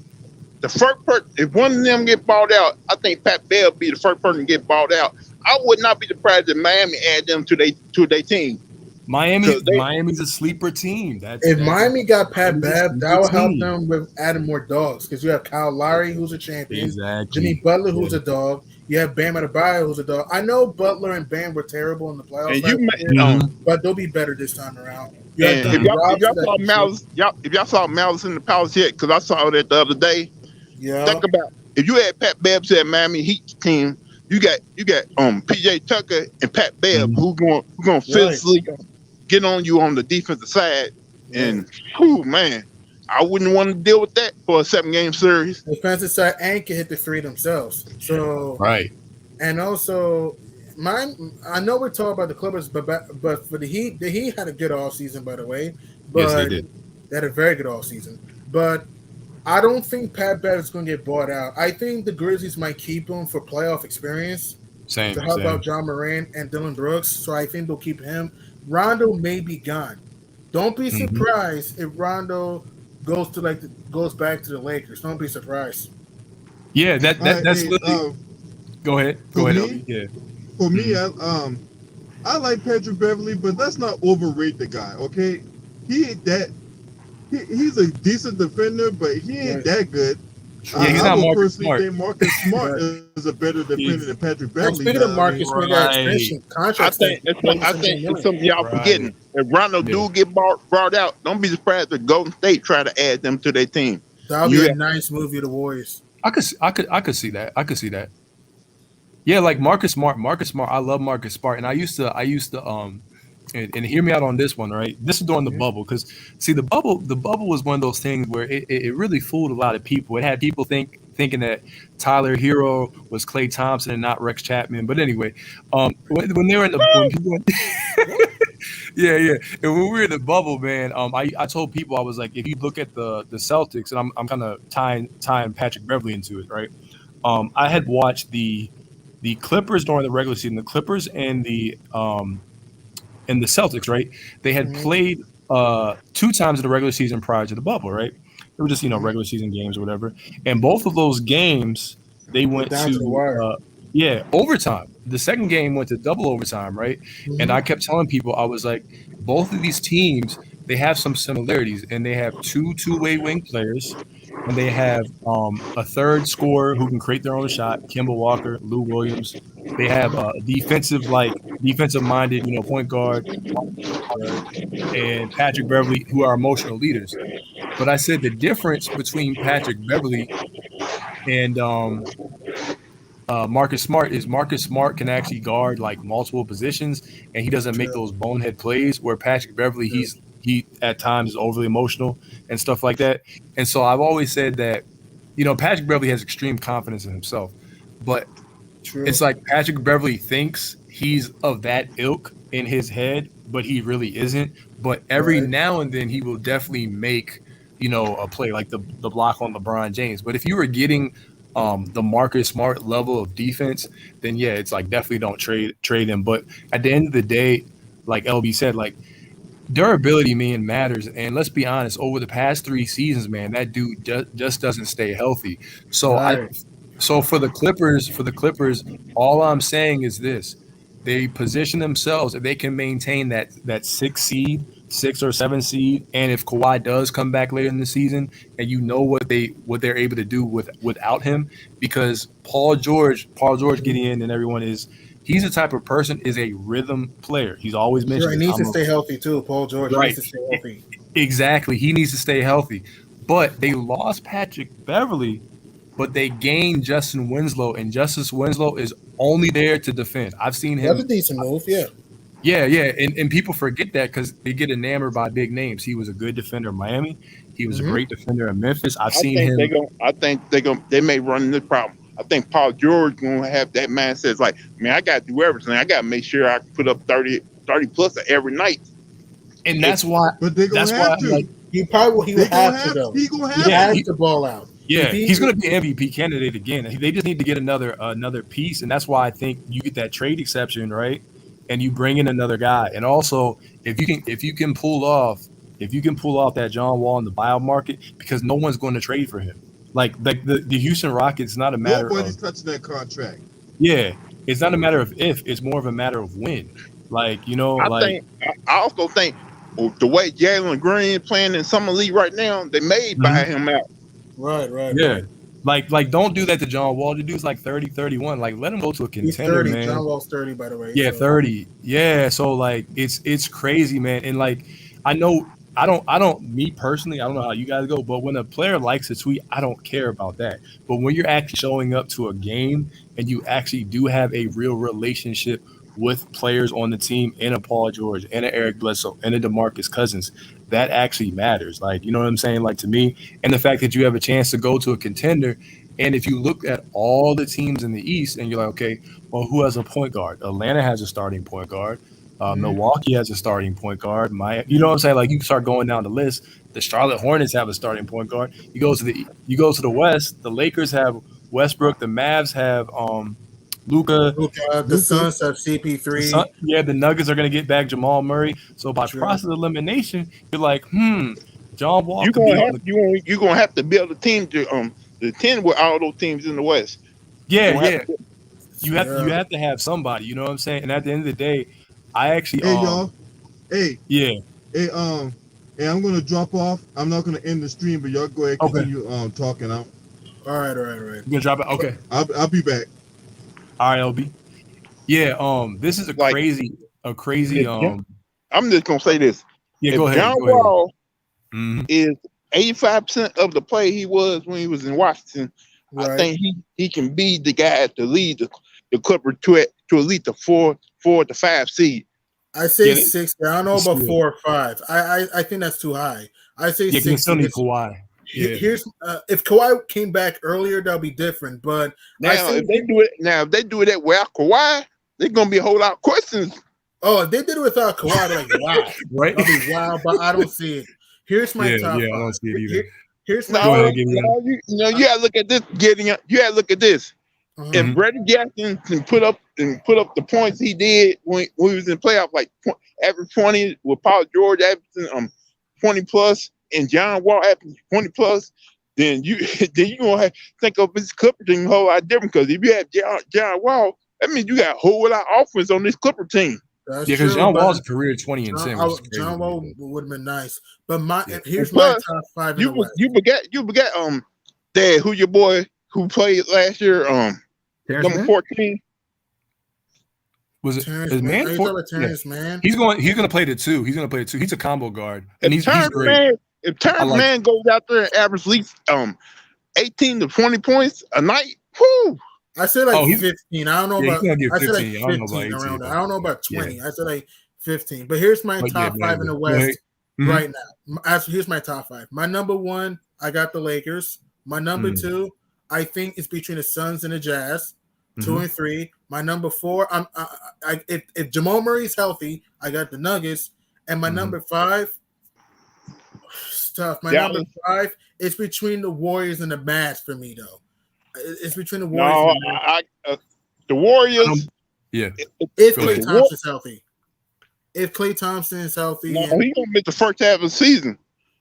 The first person, if one of them get balled out, I think Pat Bev be the first person to get balled out. I would not be surprised if Miami add them to their team. Miami's a sleeper team. If Miami got Pat Bev, that will help them with adding more dogs, because you have Kyle Lowry, who's a champion, exactly. Jimmy Butler, who's a dog. You have Bam Adebayo, who's a dog. I know Butler and Bam were terrible in the playoffs, but they'll be better this time around. If y'all saw Malice in the Palace yet, because I saw it the other day. Yeah. Think about, if you had Pat Bev to that Miami Heat team, you got PJ Tucker and Pat Bev, who going physically get on you on the defensive side, and man, I wouldn't want to deal with that for a 7-game series. Defensive side and can hit the three themselves. So right. And also, I know we're talking about the Clippers, but for the Heat had a good off season, by the way. But Yes, they did. They had a very good off season. But I don't think Pat Bev is going to get bought out. I think the Grizzlies might keep him for playoff experience Same. to help out John Moran and Dylan Brooks. So I think they'll keep him. Rondo may be gone. Don't be surprised if Rondo goes back to the Lakers. Don't be surprised. Yeah, that's Hey, literally. Go ahead. for Go ahead. me? LB. Yeah. For me, I like Patrick Beverly, but let's not overrate the guy. Okay, he ain't that. He's a decent defender, but he ain't that good. Yeah, he's not would Marcus personally Smart. think Marcus Smart is a better defender than Patrick Beverly. Speaking of Marcus, we got Right. extension I contract. think it's something y'all Right. forgetting. If Rondo Yeah. do get brought out, don't be surprised if Golden State try to add them to their team. That'll be Yeah. a nice movie of the Warriors. I could see that. I could see that. Yeah, like Marcus Smart. I love Marcus Smart, and I used to and hear me out on this one, right? This is during the bubble, because see, the bubble was one of those things where it really fooled a lot of people. It had people thinking that Tyler Hero was Klay Thompson and not Rex Chapman. But anyway, when they were in the when people yeah, and when we were in the bubble, man, I told people, I was like, if you look at the Celtics, and I'm kind of tying Patrick Beverly into it, right? I had watched the Clippers during the regular season, the Clippers and the Celtics, right? They had played 2 times in the regular season prior to the bubble, right? They were just, regular season games or whatever. And both of those games, they went Down to the wire. overtime. The second game went to double overtime, right? And I kept telling people, I was like, both of these teams, they have some similarities, and they have 2 two-way wing players, and they have a third scorer who can create their own shot, Kemba Walker, Lou Williams. They have a defensive-minded, point guard, and Patrick Beverly, who are emotional leaders. But I said the difference between Patrick Beverly and Marcus Smart is Marcus Smart can actually guard like multiple positions, and he doesn't make those bonehead plays. Where Patrick Beverly, he at times is overly emotional and stuff like that. And so I've always said that, Patrick Beverly has extreme confidence in himself, but it's like Patrick Beverly thinks he's of that ilk in his head, but he really isn't. But every now and then he will definitely make, a play like the block on LeBron James. But if you were getting the Marcus Smart level of defense, then yeah, it's like definitely don't trade him. But at the end of the day, like LB said, like durability, man, matters. And let's be honest, over the past 3 seasons, man, that dude just doesn't stay healthy. So so for the Clippers, all I'm saying is this: they position themselves, if they can maintain that 6 or 7 seed, and if Kawhi does come back later in the season, and what they're able to do without him, because Paul George getting in and everyone he's the type of person is a rhythm player. He's always mentioned he needs to stay healthy too. Paul George needs to stay healthy. Exactly, he needs to stay healthy. But they lost Patrick Beverly, but they gained Justin Winslow, and Justice Winslow is only there to defend. I've seen him. That's a decent move, yeah. Yeah, and people forget that because they get enamored by big names. He was a good defender in Miami. He was a great defender in Memphis. I think they may run into this problem. I think Paul George gonna have that mindset. It's like, man, I got to do everything. I got to make sure I put up 30 plus every night. And that's why. But they're gonna have to. Like, he would have to though. He gonna He have has to ball out. Yeah, he's going to be an MVP candidate again. They just need to get another piece, and that's why I think you get that trade exception, right? And you bring in another guy. And also, if you can pull off that John Wall in the buyout market, because no one's going to trade for him. Like the Houston Rockets, it's not a matter Nobody's touching that contract. Yeah, it's not a matter of if, it's more of a matter of when. Like, I also think the way Jalen Green is playing in summer league right now, they may buy him out. Right. Yeah. Like don't do that to John Wall. The dude's like 30, 31. Like, let him go to a contender, He's 30. man. John Wall's 30, by the way. Yeah, 30. Yeah, so like it's crazy, man. And like I don't me personally, I don't know how you guys go, but when a player likes a tweet, I don't care about that. But when you're actually showing up to a game and you actually do have a real relationship with players on the team, and a Paul George and an Eric Bledsoe and a DeMarcus Cousins, that actually matters. Like, you know what I'm saying? Like, to me, and the fact that you have a chance to go to a contender And if you look at all the teams in the East and you're like, okay, well, who has a point guard? Atlanta has a starting point guard. Milwaukee has a starting point guard. You know what I'm saying? Like, you start going down the list. The Charlotte Hornets have a starting point guard. You go to the West. The Lakers have Westbrook. The Mavs have Luka. The Suns have CP3. The Nuggets are going to get back Jamal Murray. So by process of elimination, you're like, John Wall. You're gonna have to build a team to contend with all those teams in the West. You have to have somebody. You know what I'm saying? And at the end of the day, I actually y'all. Hey, I'm gonna drop off. I'm not gonna end the stream, but y'all go ahead and continue All talking out. right. You're gonna drop it? Okay. I'll be back. All right, LB. Yeah, this is a crazy. I'm just gonna say this. Yeah, if go ahead. John Wall is 85% of the play he was when he was in Washington, I think he can be the guy to lead the Clippers to at least the 4 to 5 seed. I say 6. I don't know about 4 or 5. I think that's too high. I say 6. You still need Kawhi. Yeah. Here's if Kawhi came back earlier, that'll be different. But if they do it without Kawhi, there's gonna be a whole lot of questions. Oh, if they did it without Kawhi, they're like, wow, right? That'll be wild. But I don't see it. Here's my top 5. I don't see it either. Here's my you gotta look at this. You gotta look at this. If Reggie Jackson can put up the points he did when he was in playoff, like average 20 with Paul George averaging 20 plus and John Wall averaging 20 plus, then you gonna have to think of this Clipper team a whole lot different. Because if you have John Wall, that means you got a whole lot of offense on this Clipper team. Because John Wall's a career 20 and 10. John Wall would have been nice, but here's my top 5. You forget Dad, who your boy who played last year, number 14. Was it Terrence his man? Terrence Mann. He's going to play the 2. He's going to play the 2. He's a combo guard, and he's great. If Terrence Mann goes out there and averages at least 18 to 20 points a night, whoo! I said 15. I don't know about. I said 15 around. I don't know about 20. Yeah. I said 15. But here's my top 5 in the West right now. Here's my top 5. My number 1, I got the Lakers. My number 2, I think it's between the Suns and the Jazz. 2 and 3. My number 4, if Jamal Murray's healthy, I got the Nuggets. And my number 5, it's tough. My number 5 is between the Warriors and the Mavs for me, though. It's between the Warriors. No, the Warriors. If Klay Thompson's healthy. If Klay Thompson is healthy. No, he's gonna miss the first half of the season.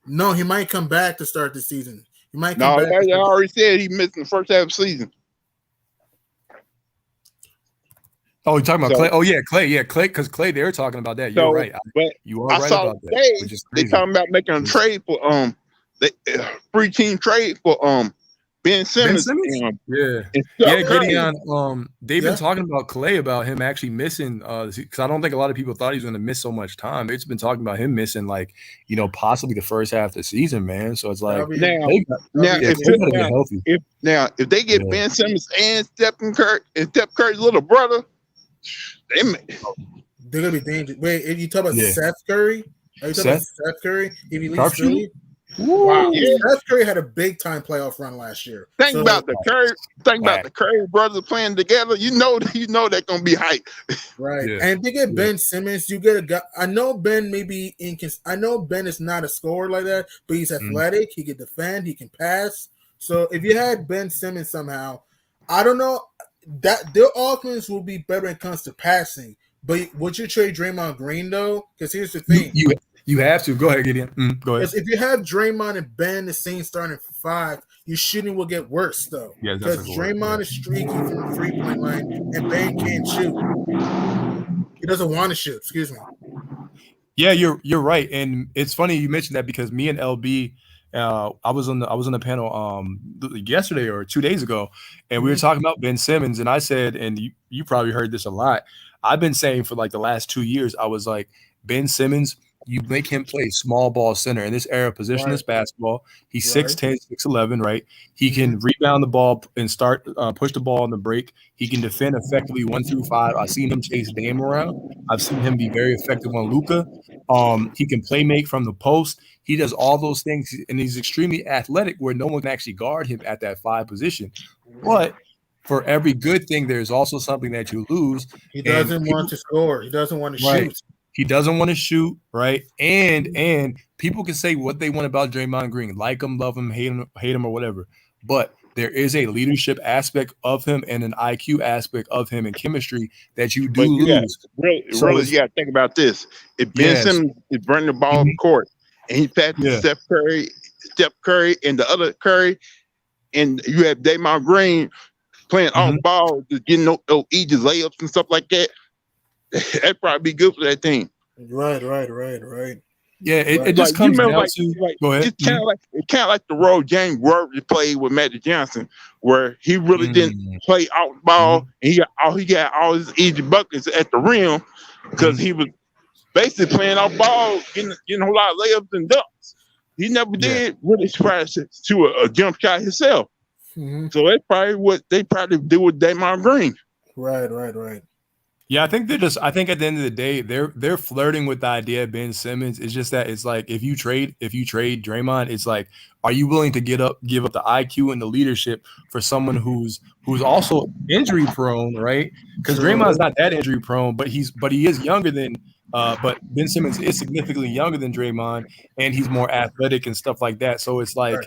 No, he might come back to start the season. He might come back. I already said he's missing the first half of the season. Oh, you're talking about Klay? Oh, yeah, Klay. Yeah, Klay, because Klay, they were talking about that. You're right. You are right about that. They talking about making a trade for free team trade for Ben Simmons. Gideon. They've been talking about Klay, about him actually missing because I don't think a lot of people thought he was going to miss so much time. They've been talking about him missing possibly the first half of the season, man. So it's like if they get Ben Simmons and Steph Curry's little brother, they're gonna be dangerous. Wait, if you talk about Seth Curry, are you talking about Seth Curry? If he leaves Philly? Wow, Seth Curry had a big time playoff run last year. Think about the Curry brothers playing together. You know they're gonna be hype, right? Yeah. And if you get Ben Simmons, you get a guy. I know Ben I know Ben is not a scorer like that, but he's athletic. He can defend. He can pass. So if you had Ben Simmons somehow, I don't know that their offense will be better when it comes to passing. But would you trade Draymond Green though? Because here's the thing. You have to. Go ahead, Gideon. Go ahead. If you have Draymond and Ben the same starting for 5, your shooting will get worse, though. Yeah, because Draymond is streaky from the 3-point line, and Ben can't shoot. He doesn't want to shoot. Excuse me. Yeah, you're right, and it's funny you mentioned that because me and LB, I was on the panel yesterday or 2 days ago, and we were talking about Ben Simmons, and I said, and you probably heard this a lot. I've been saying for like the last 2 years, I was like, Ben Simmons you make him play small ball center in this era of positionless basketball. He's 6'10", 6'11", right? He can rebound the ball and start push the ball on the break. He can defend effectively 1 through 5. I've seen him chase Dame around. I've seen him be very effective on Luka. He can play make from the post. He does all those things, and he's extremely athletic where no one can actually guard him at that 5 position. But for every good thing, there's also something that you lose. He doesn't want to score. He doesn't want to shoot. He doesn't want to shoot, right? And people can say what they want about Draymond Green, like him, love him, hate him, or whatever. But there is a leadership aspect of him and an IQ aspect of him and chemistry that you do lose. You got to think about this. If Ben Simmons is running the ball in court and he passes Steph Curry, and the other Curry, and you have Draymond Green playing off ball, just getting those easy layups and stuff like that, that'd probably be good for that team. Right. Yeah, it just comes down to. Go ahead. It's kind of like the role James Worthy played with Magic Johnson, where he really didn't play out the ball, and he got all his easy buckets at the rim because he was basically playing off ball, getting a lot of layups and dunks. He never did really try to a jump shot himself. So that's probably what they probably do with Draymond Green. Right. Yeah, I think I think at the end of the day, they're flirting with the idea of Ben Simmons. It's just that it's like if you trade Draymond, it's like, are you willing to give up the IQ and the leadership for someone who's also injury prone, right? Because Draymond's not that injury prone, but he is younger than but Ben Simmons is significantly younger than Draymond, and he's more athletic and stuff like that. So it's like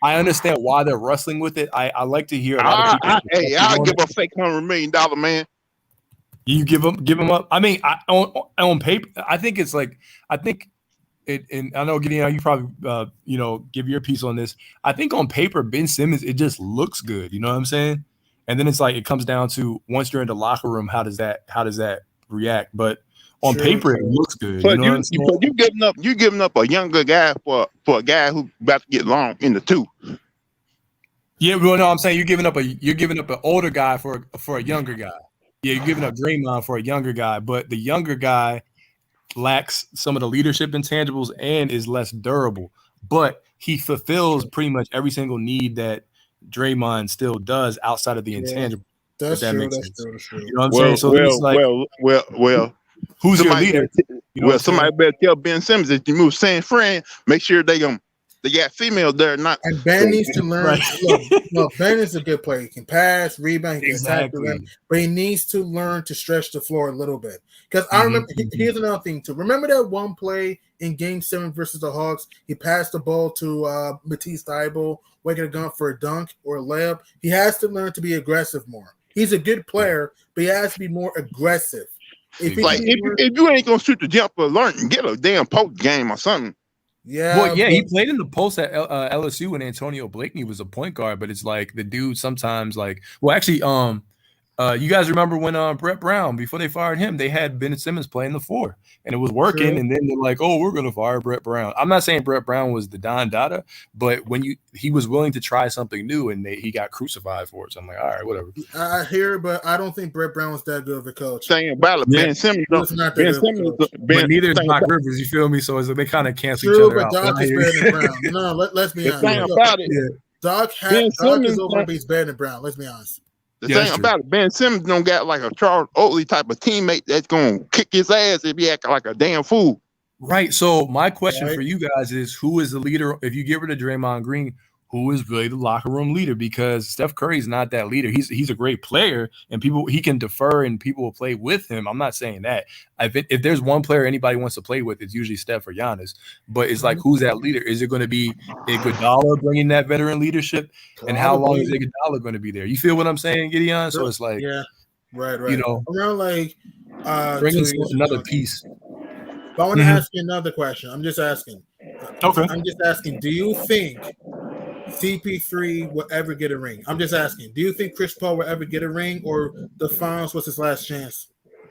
I understand why they're wrestling with it. I like to hear a lot of people. I'll give a fake $100 million, man. You give him up. I mean, on paper, I think it's like and I know Gideon, you probably give your piece on this. I think on paper, Ben Simmons, it just looks good. You know what I'm saying? And then it's like it comes down to once you're in the locker room, how does that react? But on paper, it looks good. But you giving up a younger guy for a guy who's about to get long in the 2. Yeah, well, no, I'm saying you're giving up an older guy for a younger guy. Yeah, you're giving up Draymond for a younger guy, but the younger guy lacks some of the leadership intangibles and is less durable. But he fulfills pretty much every single need that Draymond still does outside of the intangible. That's true. You know what I'm saying? So it's like, well, who's your leader? Somebody better tell Ben Simmons if you move San Fran, make sure they got females there. And Ben needs to learn. Look, Ben is a good player. He can pass, rebound, he can attack the rim, but he needs to learn to stretch the floor a little bit. Because I remember, here's another thing too. Remember that one play in Game 7 versus the Hawks? He passed the ball to Matisse Thybulle, waking a gun for a dunk or a layup. He has to learn to be aggressive more. He's a good player, but he has to be more aggressive. If you ain't gonna shoot the jumper, learn and get a damn post game or something. Yeah. Well, yeah, he played in the post at LSU when Antonio Blakeney was a point guard, but it's like the dude sometimes you guys remember when Brett Brown, before they fired him, they had Ben Simmons playing the 4 and it was working. And then they're like, oh, we're going to fire Brett Brown. I'm not saying Brett Brown was the Don Dada, but he was willing to try something new and he got crucified for it. So I'm like, all right, whatever. I hear, but I don't think Brett Brown was that good of a coach. Saying about it, Ben Simmons, but neither is Doc Rivers. You feel me? So they kind of cancel each other out. Doc is better than Brown. No, let's be honest. Doc is over, but he's better than Brown. Let's be honest. The thing about it, Ben Simmons don't got like a Charles Oakley type of teammate that's gonna kick his ass if he acting like a damn fool. Right. So my question for you guys is, who is the leader? If you get rid of Draymond Green, who is really the locker room leader? Because Steph Curry is not that leader. He's a great player, and he can defer, and people will play with him. I'm not saying that. If there's one player anybody wants to play with, it's usually Steph or Giannis. But it's like, who's that leader? Is it going to be Iguodala bringing that veteran leadership? And how long is Iguodala going to be there? You feel what I'm saying, Gideon? So it's like, right. You know, around like bringing another piece. But I want to ask you another question. I'm just asking. Okay. I'm just asking. Do you think CP3 will ever get a ring? I'm just asking. Do you think Chris Paul will ever get a ring, or the finals was his last chance?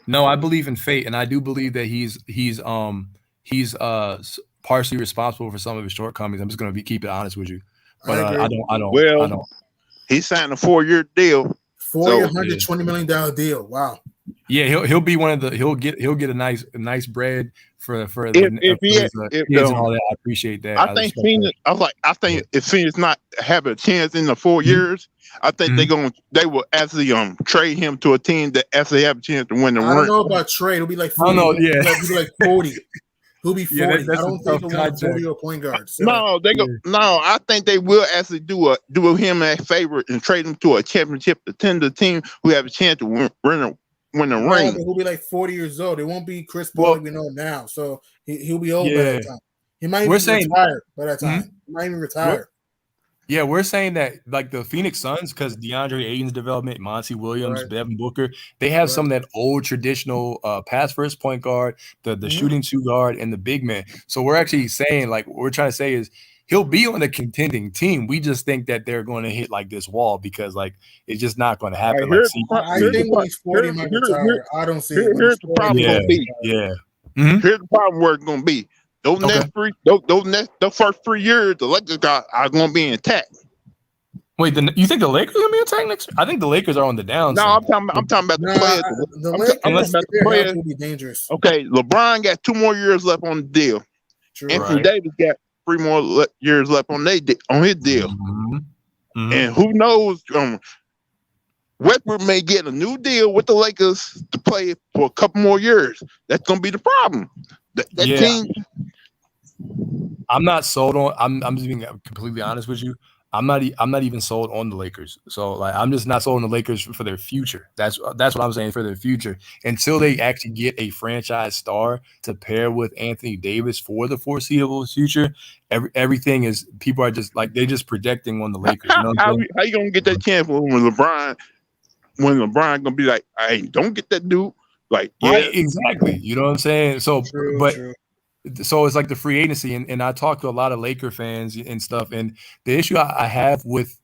No, I believe in fate, and I do believe that he's partially responsible for some of his shortcomings. I'm just going to keep it honest with you, but I don't. Well, he signed a 4-year deal. 4-year, $120 million deal. Wow. Yeah, he'll be one of the he'll get a nice bread for If his kids and um, all that. I appreciate that. I I think respect Phoenix. that. I think if Phoenix not have a chance in the 4 Mhm. years, I think Mhm. they will actually trade him to a team that actually have a chance to win the I don't ring. know about trade. It'll be like I don't 40. know. Yeah, He'll be like 40. He'll be yeah, 40. I that's a don't think tough he'll want a contract. 40-year point guard. So, No, they go. Yeah. No, I think they will actually do him a favor and trade him to a championship contender team who have a chance to win the yeah, but ring. he'll be like 40 years old. It won't be Chris Paul Well, like we know now. So he'll be old by yeah, that time. He might we're even saying. retire by that Mhm. time. He might even We're, retire. Yeah, we're saying that like the Phoenix Suns, because DeAndre Ayton's development, Monty Williams, Right. Devin Booker, they have some Right. of that old traditional pass first point guard, the Mhm. shooting two guard, and the big man. So we're actually saying, like, what we're trying to say is he'll be on a contending team. We just think that they're going to hit like this wall because like it's just not going to All right, happen. Like, see, I think when he's 40, he might retire. I don't see it. When here's he's the 40, problem yeah, gonna be. yeah. Mhm. Here's the problem where it's gonna be. Those Okay. next three, the first 3 years, the Lakers are gonna be intact. Wait, you think the Lakers are gonna be attacked next year? I think the Lakers are on the No, downside. I'm talking about the Nah, players. the I'm Lakers, talking about if the they're players. healthy, will be dangerous. Okay, LeBron got 2 more years left on the deal. True. Anthony Right. Davis got 3 more years left on his deal. Mhm. Mhm. And who knows? Westbrook may get a new deal with the Lakers to play for a couple more years. That's gonna be the problem. That Yeah. team. I'm not sold on. I'm just being completely honest with you. I'm not even sold on the Lakers. So like I'm just not sold on the Lakers for their future. That's what I'm saying for their future until they actually get a franchise star to pair with Anthony Davis for the foreseeable future. Everything is people are just like they're just projecting on the Lakers. You know what I'm saying? How you gonna get that chance when LeBron gonna be like, hey, don't get that dude. Like, yeah, Right, exactly. You know what I'm saying? So, True. so it's like the free agency, and I talk to a lot of Laker fans and stuff, and the issue I have with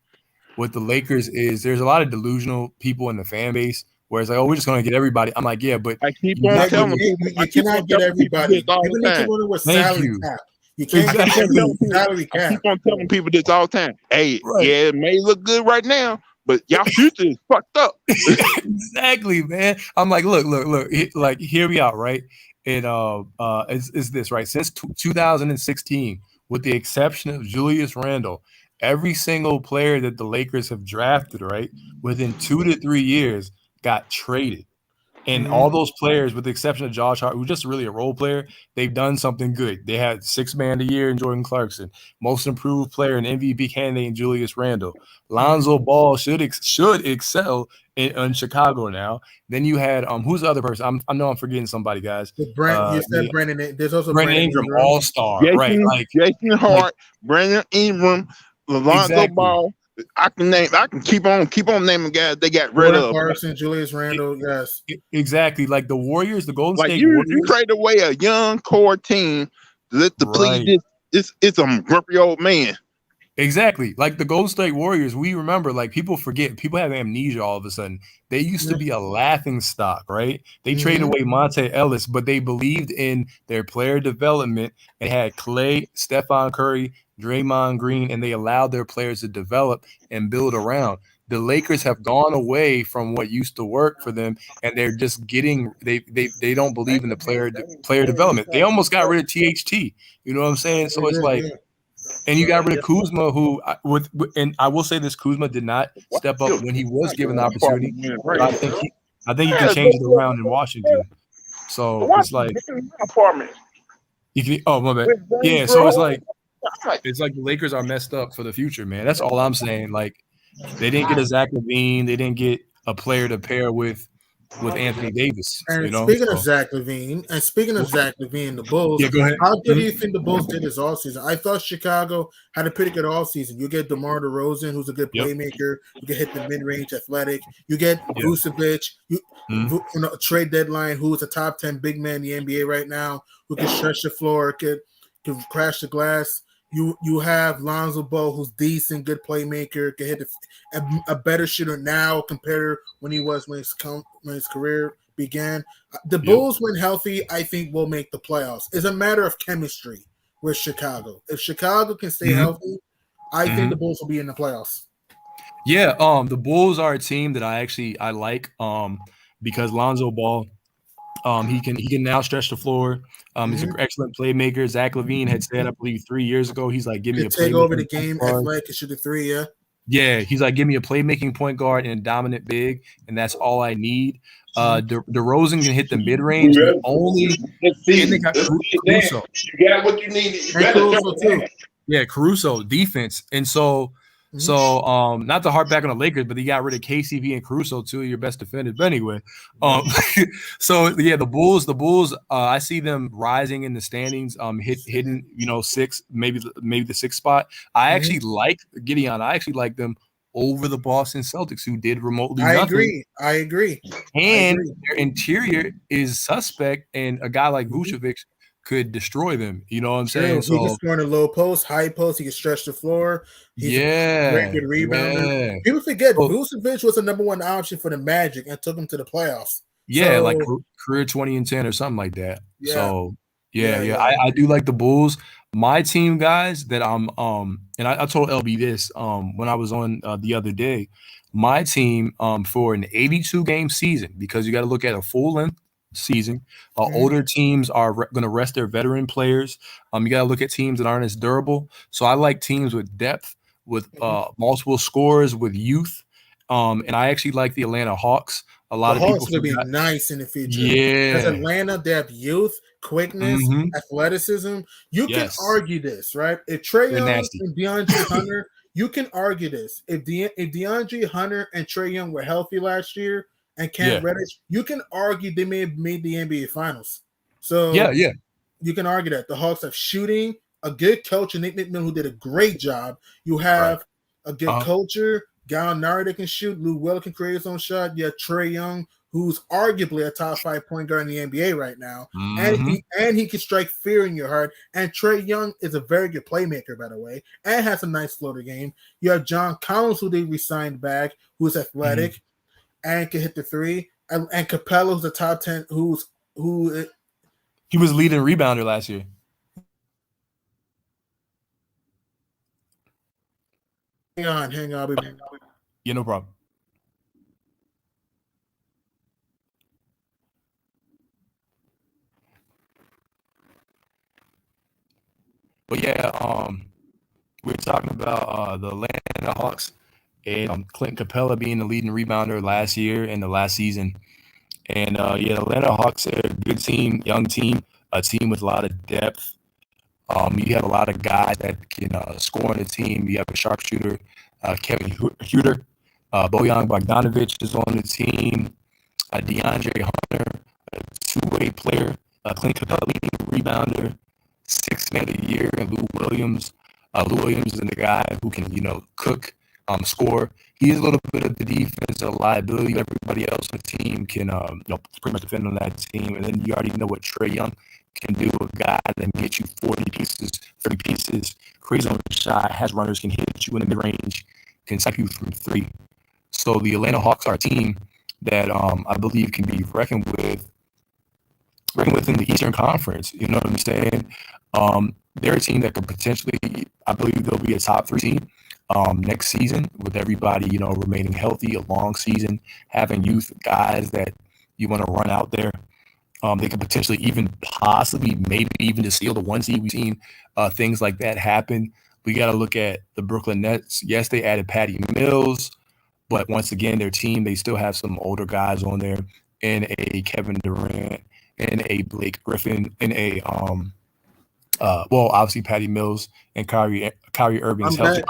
the Lakers is there's a lot of delusional people in the fan base where it's like, oh, we're just going to get everybody. I'm like, yeah, but I keep you on got- telling You people. I keep cannot on get telling people everybody. this all People the need to time. learn with Thank salary you. cap. You can't Exactly. get everybody with salary I cap. keep on telling people this all the time. Hey, Right. yeah, it may look good right now, but y'all future is fucked up. Exactly, man. I'm like, look, like hear me out, right? And is this right? Since 2016, with the exception of Julius Randle, every single player that the Lakers have drafted, right, within 2 to 3 years got traded. And all those players, with the exception of Josh Hart, who's just really a role player, they've done something good. They had 6th man of the year in Jordan Clarkson, most improved player and MVP candidate in Julius Randle. Lonzo Ball should excel in Chicago now. Then you had who's the other person? I know I'm forgetting somebody, guys. You said Brandon. There's also Brandon Ingram, All Star, right? Like Jason Hart, Brandon Ingram, Lonzo Exactly. Ball. I can keep on naming guys they got rid Jordan of. Clarkson, Julius Randle, yes. Exactly. Like the Warriors, the Golden Like State you Warriors. trade away a young core team to let the Right. plead it's a grumpy old man. Exactly. Like the Golden State Warriors, we remember, like people forget, people have amnesia all of a sudden. They used to be a laughing stock, right? They traded away Monte Ellis, but they believed in their player development and had Clay, Stephon Curry, Draymond Green, and they allowed their players to develop and build around. The Lakers have gone away from what used to work for them, and they're just getting they don't believe in the player development. They almost got rid of THT. You know what I'm saying? So it's like. And you got rid of Kuzma, who and I will say this: Kuzma did not step up when he was given the opportunity. But I think he can change it around in Washington. So it's like you can. Oh my bad. Yeah. So it's like the Lakers are messed up for the future, man. That's all I'm saying. Like they didn't get a Zach LaVine, they didn't get a player to pair with Anthony Davis. And You know. speaking of Zach LaVine, the Bulls, Yeah, go ahead. how good do you think the Bulls did this offseason? I thought Chicago had a pretty good offseason. You get DeMar DeRozan, who's a good playmaker. You can hit the mid-range athletic. You get Vucevic. Trade deadline, who is a top 10 big man in the NBA right now, who can stretch the floor, can crash the glass. You have Lonzo Ball, who's decent, good playmaker, can hit a better shooter now compared to when he was when his career began. The Bulls, when healthy, I think will make the playoffs. It's a matter of chemistry with Chicago. If Chicago can stay healthy, I think the Bulls will be in the playoffs. Yeah, the Bulls are a team that I like. because Lonzo Ball, he can now stretch the floor. He's an excellent playmaker. Zach LaVine had said, I believe 3 years ago, he's like, give me a take over the playmaking game, point guard. athletic, and shoot the three. Yeah. Yeah, he's like, give me a playmaking point guard and a dominant big, and that's all I need. DeRozan can hit the mid range. The only and they got Caruso. You got what you need. You Caruso too. Yeah, Caruso defense, and so not to harp back on the Lakers, but they got rid of KCP and Caruso, two of your best defenders. But anyway, so yeah, the Bulls, I see them rising in the standings, hitting six, maybe the sixth spot. I actually like Gideon. I actually like them over the Boston Celtics, who did remotely nothing. I agree. And their interior is suspect, and a guy like Vucevic could destroy them. You know what I'm saying? So he can score in the low post, high post. He can stretch the floor. He's a great good rebounder. Yeah. People forget Vucevic was the number one option for the Magic and took him to the playoffs. Yeah, like career 20 and 10 or something like that. Yeah. So I do like the Bulls. My team, guys, that I'm and I told LB this when I was on the other day. My team for an 82 game season, because you got to look at a full length season. Older teams are going to rest their veteran players. You got to look at teams that aren't as durable. So I like teams with depth, with multiple scores, with youth. And I actually like the Atlanta Hawks. A lot of Hawks people will be nice in the future. Yeah, because Atlanta, they have youth, quickness, athleticism. You can argue this, right? If Trae Young and DeAndre Hunter, you can argue this. If DeAndre Hunter and Trae Young were healthy last year, and Cam Reddish, you can argue they may have made the NBA Finals. So you can argue that. The Hawks have shooting, a good coach, and Nick McMillan, who did a great job. You have a good culture, Gallinari that can shoot, Lou Will can create his own shot. You have Trae Young, who's arguably a top 5 point guard in the NBA right now. And he can strike fear in your heart. And Trae Young is a very good playmaker, by the way, and has a nice floater game. You have John Collins, who they re-signed back, who's athletic. And can hit the three, and Capella, who's a top 10, he was leading rebounder last year. Hang on. Yeah, no problem. But yeah, we're talking about the Atlanta Hawks. And Clint Capella being the leading rebounder last year and the last season. And the Atlanta Hawks are a good team, young team, a team with a lot of depth. You have a lot of guys that can score on the team. You have a sharpshooter, Kevin Huerter. Bojan Bogdanovic is on the team. DeAndre Hunter, a two-way player. Clint Capella, leading rebounder, 6th man of the year. And Lou Williams. Lou Williams is the guy who can, cook. Score. He's a little bit of the defensive liability. Everybody else on the team can, pretty much defend on that team. And then you already know what Trae Young can do. A guy that can get you 40 pieces, 30 pieces, crazy on the shot, has runners, can hit you in the mid-range, can snipe you from three. So the Atlanta Hawks are a team that I believe can be reckoned with in the Eastern Conference. You know what I'm saying? They're a team that could potentially, I believe they'll be a top 3 team. Next season, with everybody, remaining healthy, a long season, having youth guys that you want to run out there. They could potentially maybe even to steal the 1 seed. We've seen things like that happen. We got to look at the Brooklyn Nets. Yes, they added Patty Mills, but once again, their team, they still have some older guys on there, and a Kevin Durant, and a Blake Griffin, and a obviously Patty Mills and Kyrie Irving is healthy.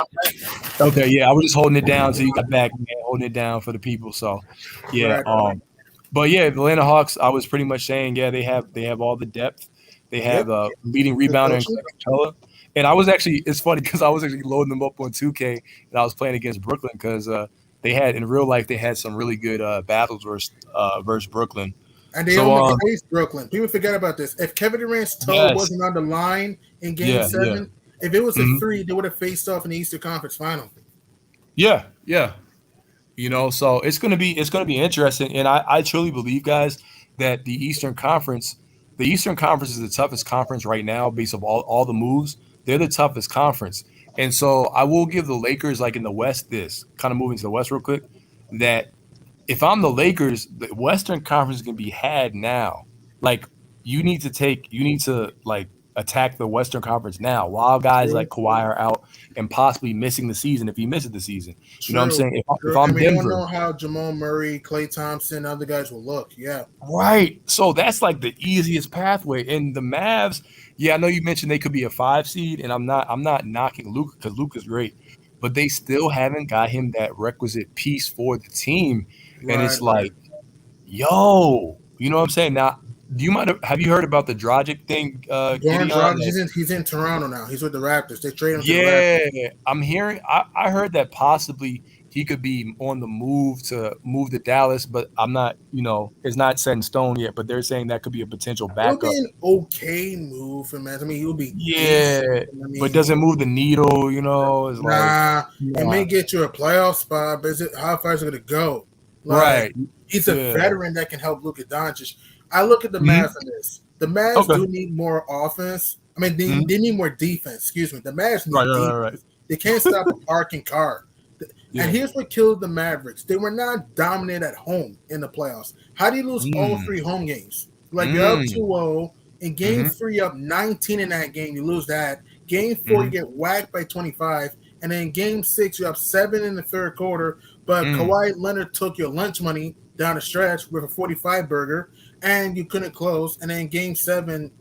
Okay, yeah, I was just holding it down so you got back, man, holding it down for the people. So, yeah, but yeah, the Atlanta Hawks, I was pretty much saying, yeah, they have all the depth. They have leading rebounder in Capella. And I was actually, it's funny because I was actually loading them up on 2K and I was playing against Brooklyn because they had, in real life, they had some really good battles versus Brooklyn. And they only faced Brooklyn. People forget about this. If Kevin Durant's toe wasn't on the line in Game 7, if it was a 3, they would have faced off in the Eastern Conference Final. Yeah. So it's gonna be interesting. And I truly believe, guys, that the Eastern Conference is the toughest conference right now based on all the moves. They're the toughest conference. And so I will give the Lakers, like in the West, this kind of moving to the West real quick, that if I'm the Lakers, the Western Conference can be had now. Like you need to like attack the Western Conference now while guys True. like Kawhi are out and possibly missing the season if he misses the season. You know what I'm True. saying? If True. I'm We don't Denver, know how Jamal Murray, Klay Thompson, other guys will look. Yeah. right? So that's like the easiest pathway. And the Mavs, yeah, I know you mentioned they could be a 5 seed, and I'm not knocking Luka because Luka's great, but they still haven't got him that requisite piece for the team. And it's like, yo, you know what I'm saying? Now, have you heard about the Dragic thing, Goran Gideon? Dragic, he's in Toronto now. He's with the Raptors. They traded him to the Raptors. Yeah, I'm hearing. I heard that possibly he could be on the move to Dallas, but I'm not. It's not set in stone yet. But they're saying that could be a potential It would backup. be an okay move for man. I mean, he would be Yeah, but doesn't move the needle. It's it may get you a playoff spot, but how far is it going to go? Right. He's a veteran that can help Luka Doncic. I look at the Mavs on this. The Mavs do need more offense. I mean, they need more defense. Excuse me. The Mavs need defense. Right. They can't stop a parking car. And here's what killed the Mavericks. They were not dominant at home in the playoffs. How do you lose all 3 home games? Like you're up 2-0. In game 3, up 19 in that game. You lose that. Game 4, you get whacked by 25. And then game 6, you're up 7 in the third quarter. But Kawhi Leonard took your lunch money down the stretch with a 45 burger, and you couldn't close. And then game 7,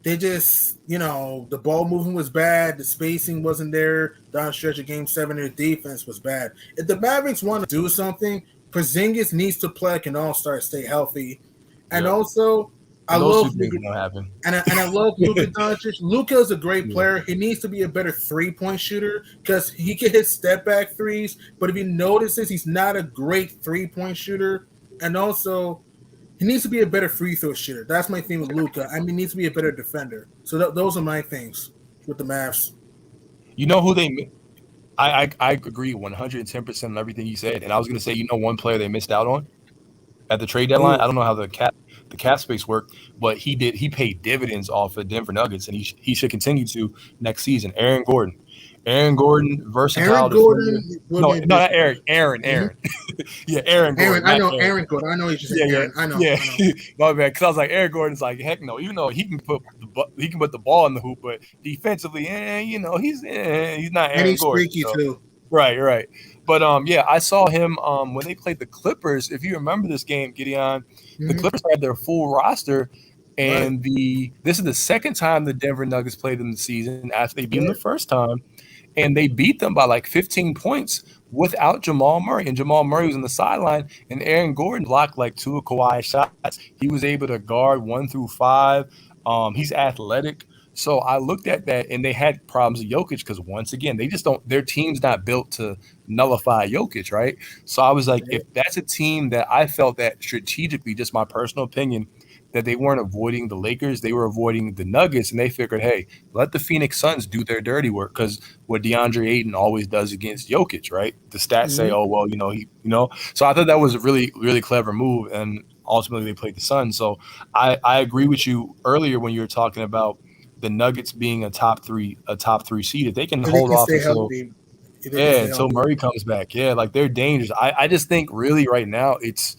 they just, the ball movement was bad. The spacing wasn't there down the stretch of game 7. Their defense was bad. If the Mavericks want to do something, Porzingis needs to play like an all-star, stay healthy. And also, I love Luka. And I love Luka Doncic. Luka is a great player. He needs to be a better 3-point shooter because he can hit step-back threes. But if you notice this, he's not a great 3-point shooter. And also, he needs to be a better free throw shooter. That's my thing with Luka. I mean, he needs to be a better defender. So those are my things with the Mavs. You know who they – I agree 110% on everything you said. And I was going to say, one player they missed out on at the trade deadline? I don't know how the cap space worked, but he paid dividends off the Denver Nuggets, and he should continue to next season. Aaron Gordon, versatile. Not Aaron. Yeah, Aaron Gordon. I know Aaron Gordon. I know he's just Aaron. I know. My bad, because I was like, Aaron Gordon's like, heck no. Even though he can put the ball in the hoop, but defensively, he's not Aaron and he's Gordon. Freaky too. Right. But I saw him when they played the Clippers. If you remember this game, Gideon, the Clippers had their full roster, and this is the second time the Denver Nuggets played them the season after they beat them the first time, and they beat them by like 15 points without Jamal Murray. And Jamal Murray was on the sideline, and Aaron Gordon blocked like 2 of Kawhi's shots. He was able to guard 1 through 5. He's athletic. So I looked at that, and they had problems with Jokic because, once again, they just don't – their team's not built to nullify Jokic, right? So I was like, if that's a team that I felt that strategically, just my personal opinion, that they weren't avoiding the Lakers, they were avoiding the Nuggets, and they figured, hey, let the Phoenix Suns do their dirty work because what DeAndre Ayton always does against Jokic, right? The stats say, oh, well, So I thought that was a really, really clever move, and ultimately they played the Suns. So I agree with you earlier when you were talking about the Nuggets being a top three seed. If they can hold off until Murray comes back, like they're dangerous. I just think really right now it's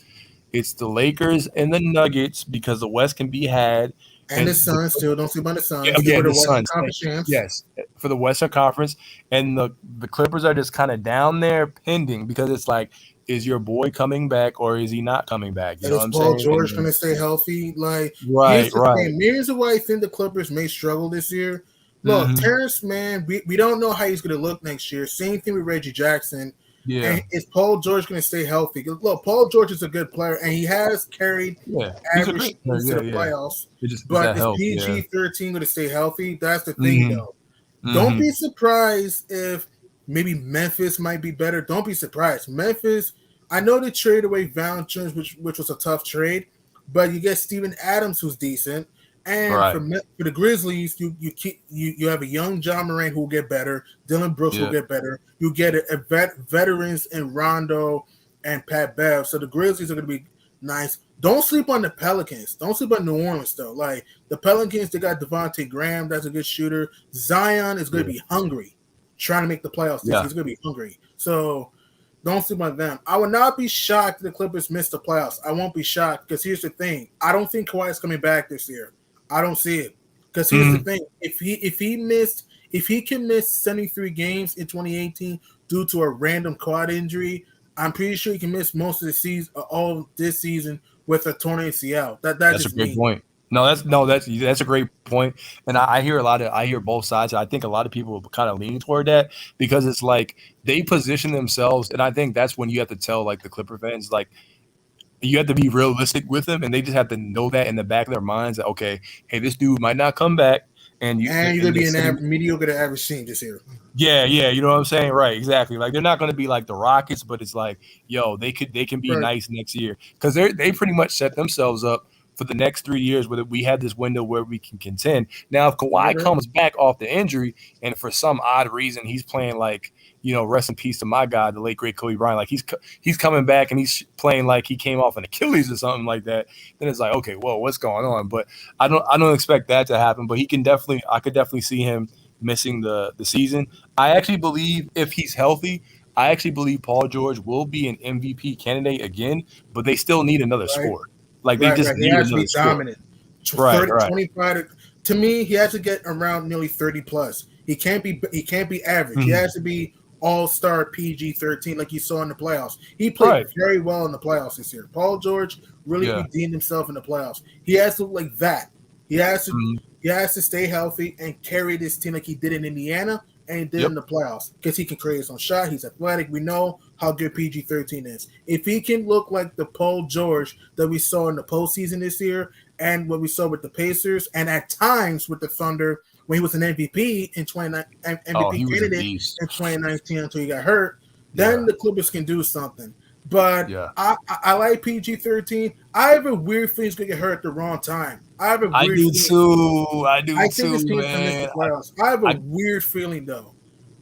the Lakers and the Nuggets because the West can be had, and the Suns too. Don't sleep on the Suns. The Suns. Yes, for the Western Conference, and the Clippers are just kind of down there pending because it's like, is your boy coming back or is he not coming back? You know what I'm saying? Is Paul George going to stay healthy? Right. Here's why I think the Clippers may struggle this year. Look, Terrence Mann, we don't know how he's going to look next year. Same thing with Reggie Jackson. Yeah. And is Paul George going to stay healthy? Look, Paul George is a good player, and he has carried average to the playoffs. But is PG-13 going to stay healthy? That's the thing, though. Don't be surprised if maybe Memphis might be better. Don't be surprised. Memphis, I know they traded away Valanciunas, which was a tough trade, but you get Steven Adams, who's decent. And for the Grizzlies, you have a young John Morant who will get better. Dylan Brooks will get better. You get veterans in Rondo and Pat Bev. So the Grizzlies are going to be nice. Don't sleep on the Pelicans. Don't sleep on New Orleans, though. Like the Pelicans, they got Devontae Graham. That's a good shooter. Zion is going to be hungry, trying to make the playoffs. He's going to be hungry. So Don't sleep on them. I would not be shocked if the Clippers missed the playoffs. I won't be shocked because here's the thing. I don't think Kawhi is coming back this year. I don't see it. Because here's the thing. If he can miss 73 games in 2018 due to a random quad injury, I'm pretty sure he can miss most of the season, all this season with a torn ACL. That's a great point. That's a great point. And I hear both sides. I think a lot of people kind of lean toward that because it's like they position themselves, and I think that's when you have to tell like the Clipper fans, like you have to be realistic with them, and they just have to know that in the back of their minds that okay, hey, this dude might not come back, and you're gonna be an mediocre to average team this year. Yeah, you know what I'm saying, right? Exactly. Like they're not going to be like the Rockets, but it's like, yo, they can be nice next year because they pretty much set themselves up for the next 3 years where we have this window where we can contend. Now, if Kawhi comes back off the injury and for some odd reason he's playing like, you know, rest in peace to my guy, the late great Kobe Bryant, like he's coming back and he's playing like he came off an Achilles or something like that, then it's like, okay, whoa, what's going on? But I don't expect that to happen. But I could definitely see him missing the season. I actually believe if he's healthy, I actually believe Paul George will be an MVP candidate again, but they still need another score. Like they just need another score. Dominant. 25 to me, he has to get around nearly 30 plus. He can't be average. He has to be all-star PG-13 like you saw in the playoffs. He played very well in the playoffs this year. Paul George really redeemed himself in the playoffs. He has to look like that. He has to stay healthy and carry this team like he did in Indiana and he did in the playoffs because he can create his own shot. He's athletic. We know how good PG-13 is. If he can look like the Paul George that we saw in the postseason this year and what we saw with the Pacers and at times with the Thunder when he was an MVP in 2019, MVP candidate in 2019 until he got hurt, then the Clippers can do something. But I like PG-13. I have a weird feeling he's going to get hurt at the wrong time. I do too, man. I have a weird feeling, though,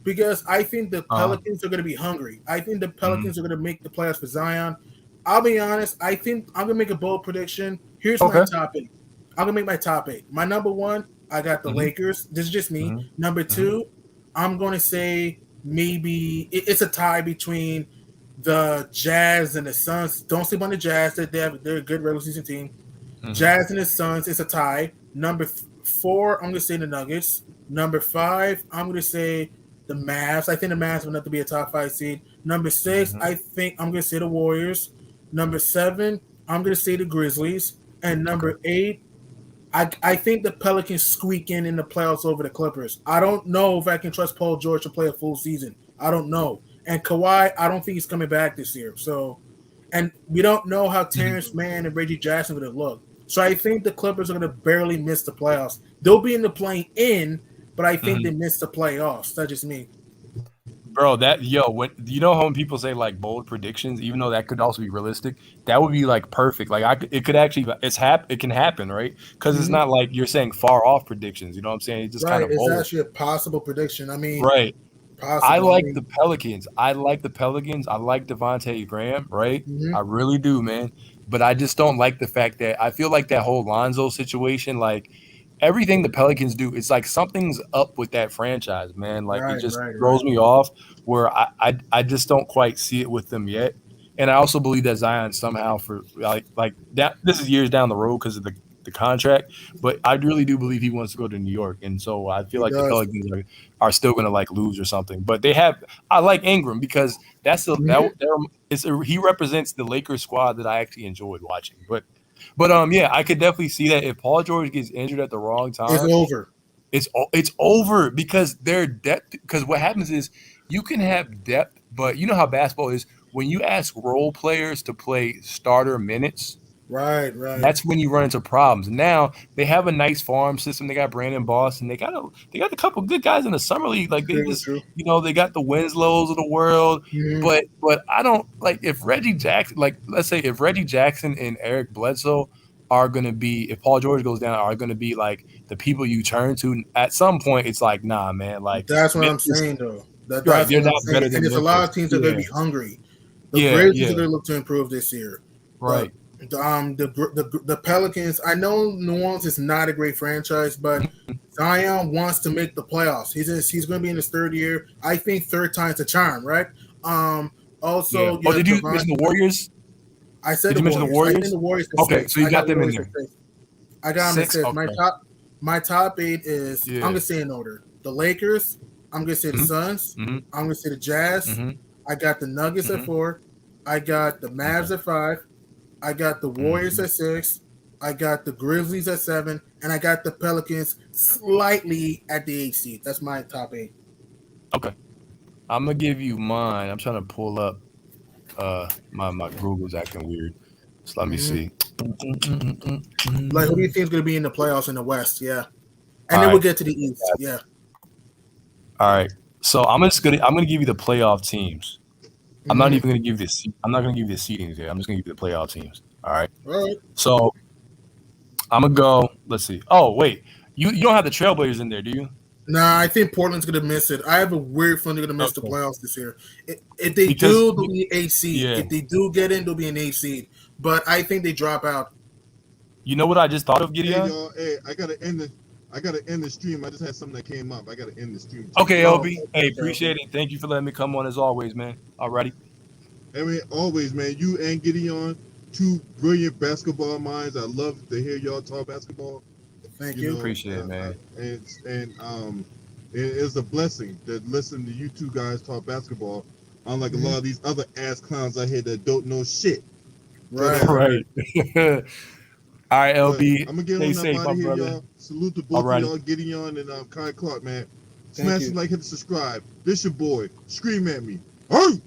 because I think the Pelicans are going to be hungry. I think the Pelicans are going to make the playoffs for Zion. I'll be honest. I think I'm going to make a bold prediction. Here's my top 8. I'm going to make my top 8. My number 1, I got the Lakers. This is just me. Number 2, I'm going to say maybe it's a tie between the Jazz and the Suns. Don't sleep on the Jazz. They're a good regular season team. Jazz and the Suns, it's a tie. Number 4, I'm going to say the Nuggets. Number 5, I'm going to say the Mavs. I think the Mavs will have to be a top 5 seed. Number 6, I think I'm going to say the Warriors. Number 7, I'm going to say the Grizzlies. And number 8, I think the Pelicans squeak in the playoffs over the Clippers. I don't know if I can trust Paul George to play a full season. I don't know. And Kawhi, I don't think he's coming back this year. So, and we don't know how Terrence Mann and Reggie Jackson are going to look. So I think the Clippers are going to barely miss the playoffs. They'll be in the play-in, but I think they miss the playoffs. That's just me. Bro, when you know how when people say like bold predictions, even though that could also be realistic, that would be like perfect. Like it can happen, right? Because it's not like you're saying far off predictions. You know what I'm saying? It's just kind of bold. It's actually a possible prediction. I mean, possible. I like the Pelicans. I like Devontae Graham, right? I really do, man. But I just don't like the fact that I feel like that whole Lonzo situation, like everything the Pelicans do, it's like something's up with that franchise, man. Like it just throws me off where I just don't quite see it with them yet. And I also believe that Zion somehow for like that, this is years down the road because of the contract, but I really do believe he wants to go to New York, and so I feel like the Pelicans are still going to like lose or something. But I like Ingram because he represents the Lakers squad that I actually enjoyed watching. But I could definitely see that if Paul George gets injured at the wrong time, it's over. It's over because their depth. Because what happens is you can have depth, but you know how basketball is when you ask role players to play starter minutes. Right. That's when you run into problems. Now they have a nice farm system. They got Brandon Boss, and they got a couple good guys in the summer league. Like they they got the Winslows of the world. But I don't like if Reggie Jackson, like let's say if Reggie Jackson and Eric Bledsoe are going to be, if Paul George goes down, are going to be like the people you turn to. At some point, it's like, nah, man. Like that's what I'm saying, though. That's what I'm saying. And there's a lot of teams that are going to be hungry. The Braves are going to look to improve this year, right? The Pelicans, I know New Orleans is not a great franchise, but Zion wants to make the playoffs. He's going to be in his 3rd year. I think 3rd time's a charm, right? Also, Yeah. Oh, did you mention the Warriors? I said Did you mention the I Warriors? think the Warriors. Okay, so you got them in Warriors there. at 6. I got them at 6. Okay. My top 8 is I'm gonna say in order: the Lakers. I'm gonna say the Suns. I'm gonna say the Jazz. I got the Nuggets at 4. I got the Mavs at 5. I got the Warriors at 6. I got the Grizzlies at 7, and I got the Pelicans slightly at the 8th seed. That's my top 8. Okay, I'm gonna give you mine. I'm trying to pull up. My Google's acting weird. So let me see. Like, who do you think is gonna be in the playoffs in the West? Yeah, and then we'll get to the East. Yeah. All right. So I'm gonna give you the playoff teams. I'm not even gonna give you this. I'm not gonna give you the seedings here. I'm just gonna give you the playoff teams. All right. All right. So I'm gonna go. Let's see. Oh wait, you don't have the Trailblazers in there, do you? Nah, I think Portland's gonna miss it. I have a weird feeling they're gonna miss the playoffs this year. If they do, they'll be 8th seed. Yeah. If they do get in, they'll be an 8th seed. But I think they drop out. You know what I just thought of, Gideon? Hey, y'all, hey, I gotta end the stream. I just had something that came up. I gotta end the stream. Okay, LB. Hey, appreciate it. Thank you for letting me come on as always, man. Alrighty. I mean, always, man. You and Gideon, 2 brilliant basketball minds. I love to hear y'all talk basketball. Thank you. Appreciate it, man. It's a blessing to listen to you 2 guys talk basketball, unlike a lot of these other ass clowns out here that don't know shit. Right. All right, LB. I'm gonna get on that body here, y'all. Salute to both of y'all, Gideon and Kai Clark, man. Smash the like, hit the subscribe. This your boy. Scream at me. Hey!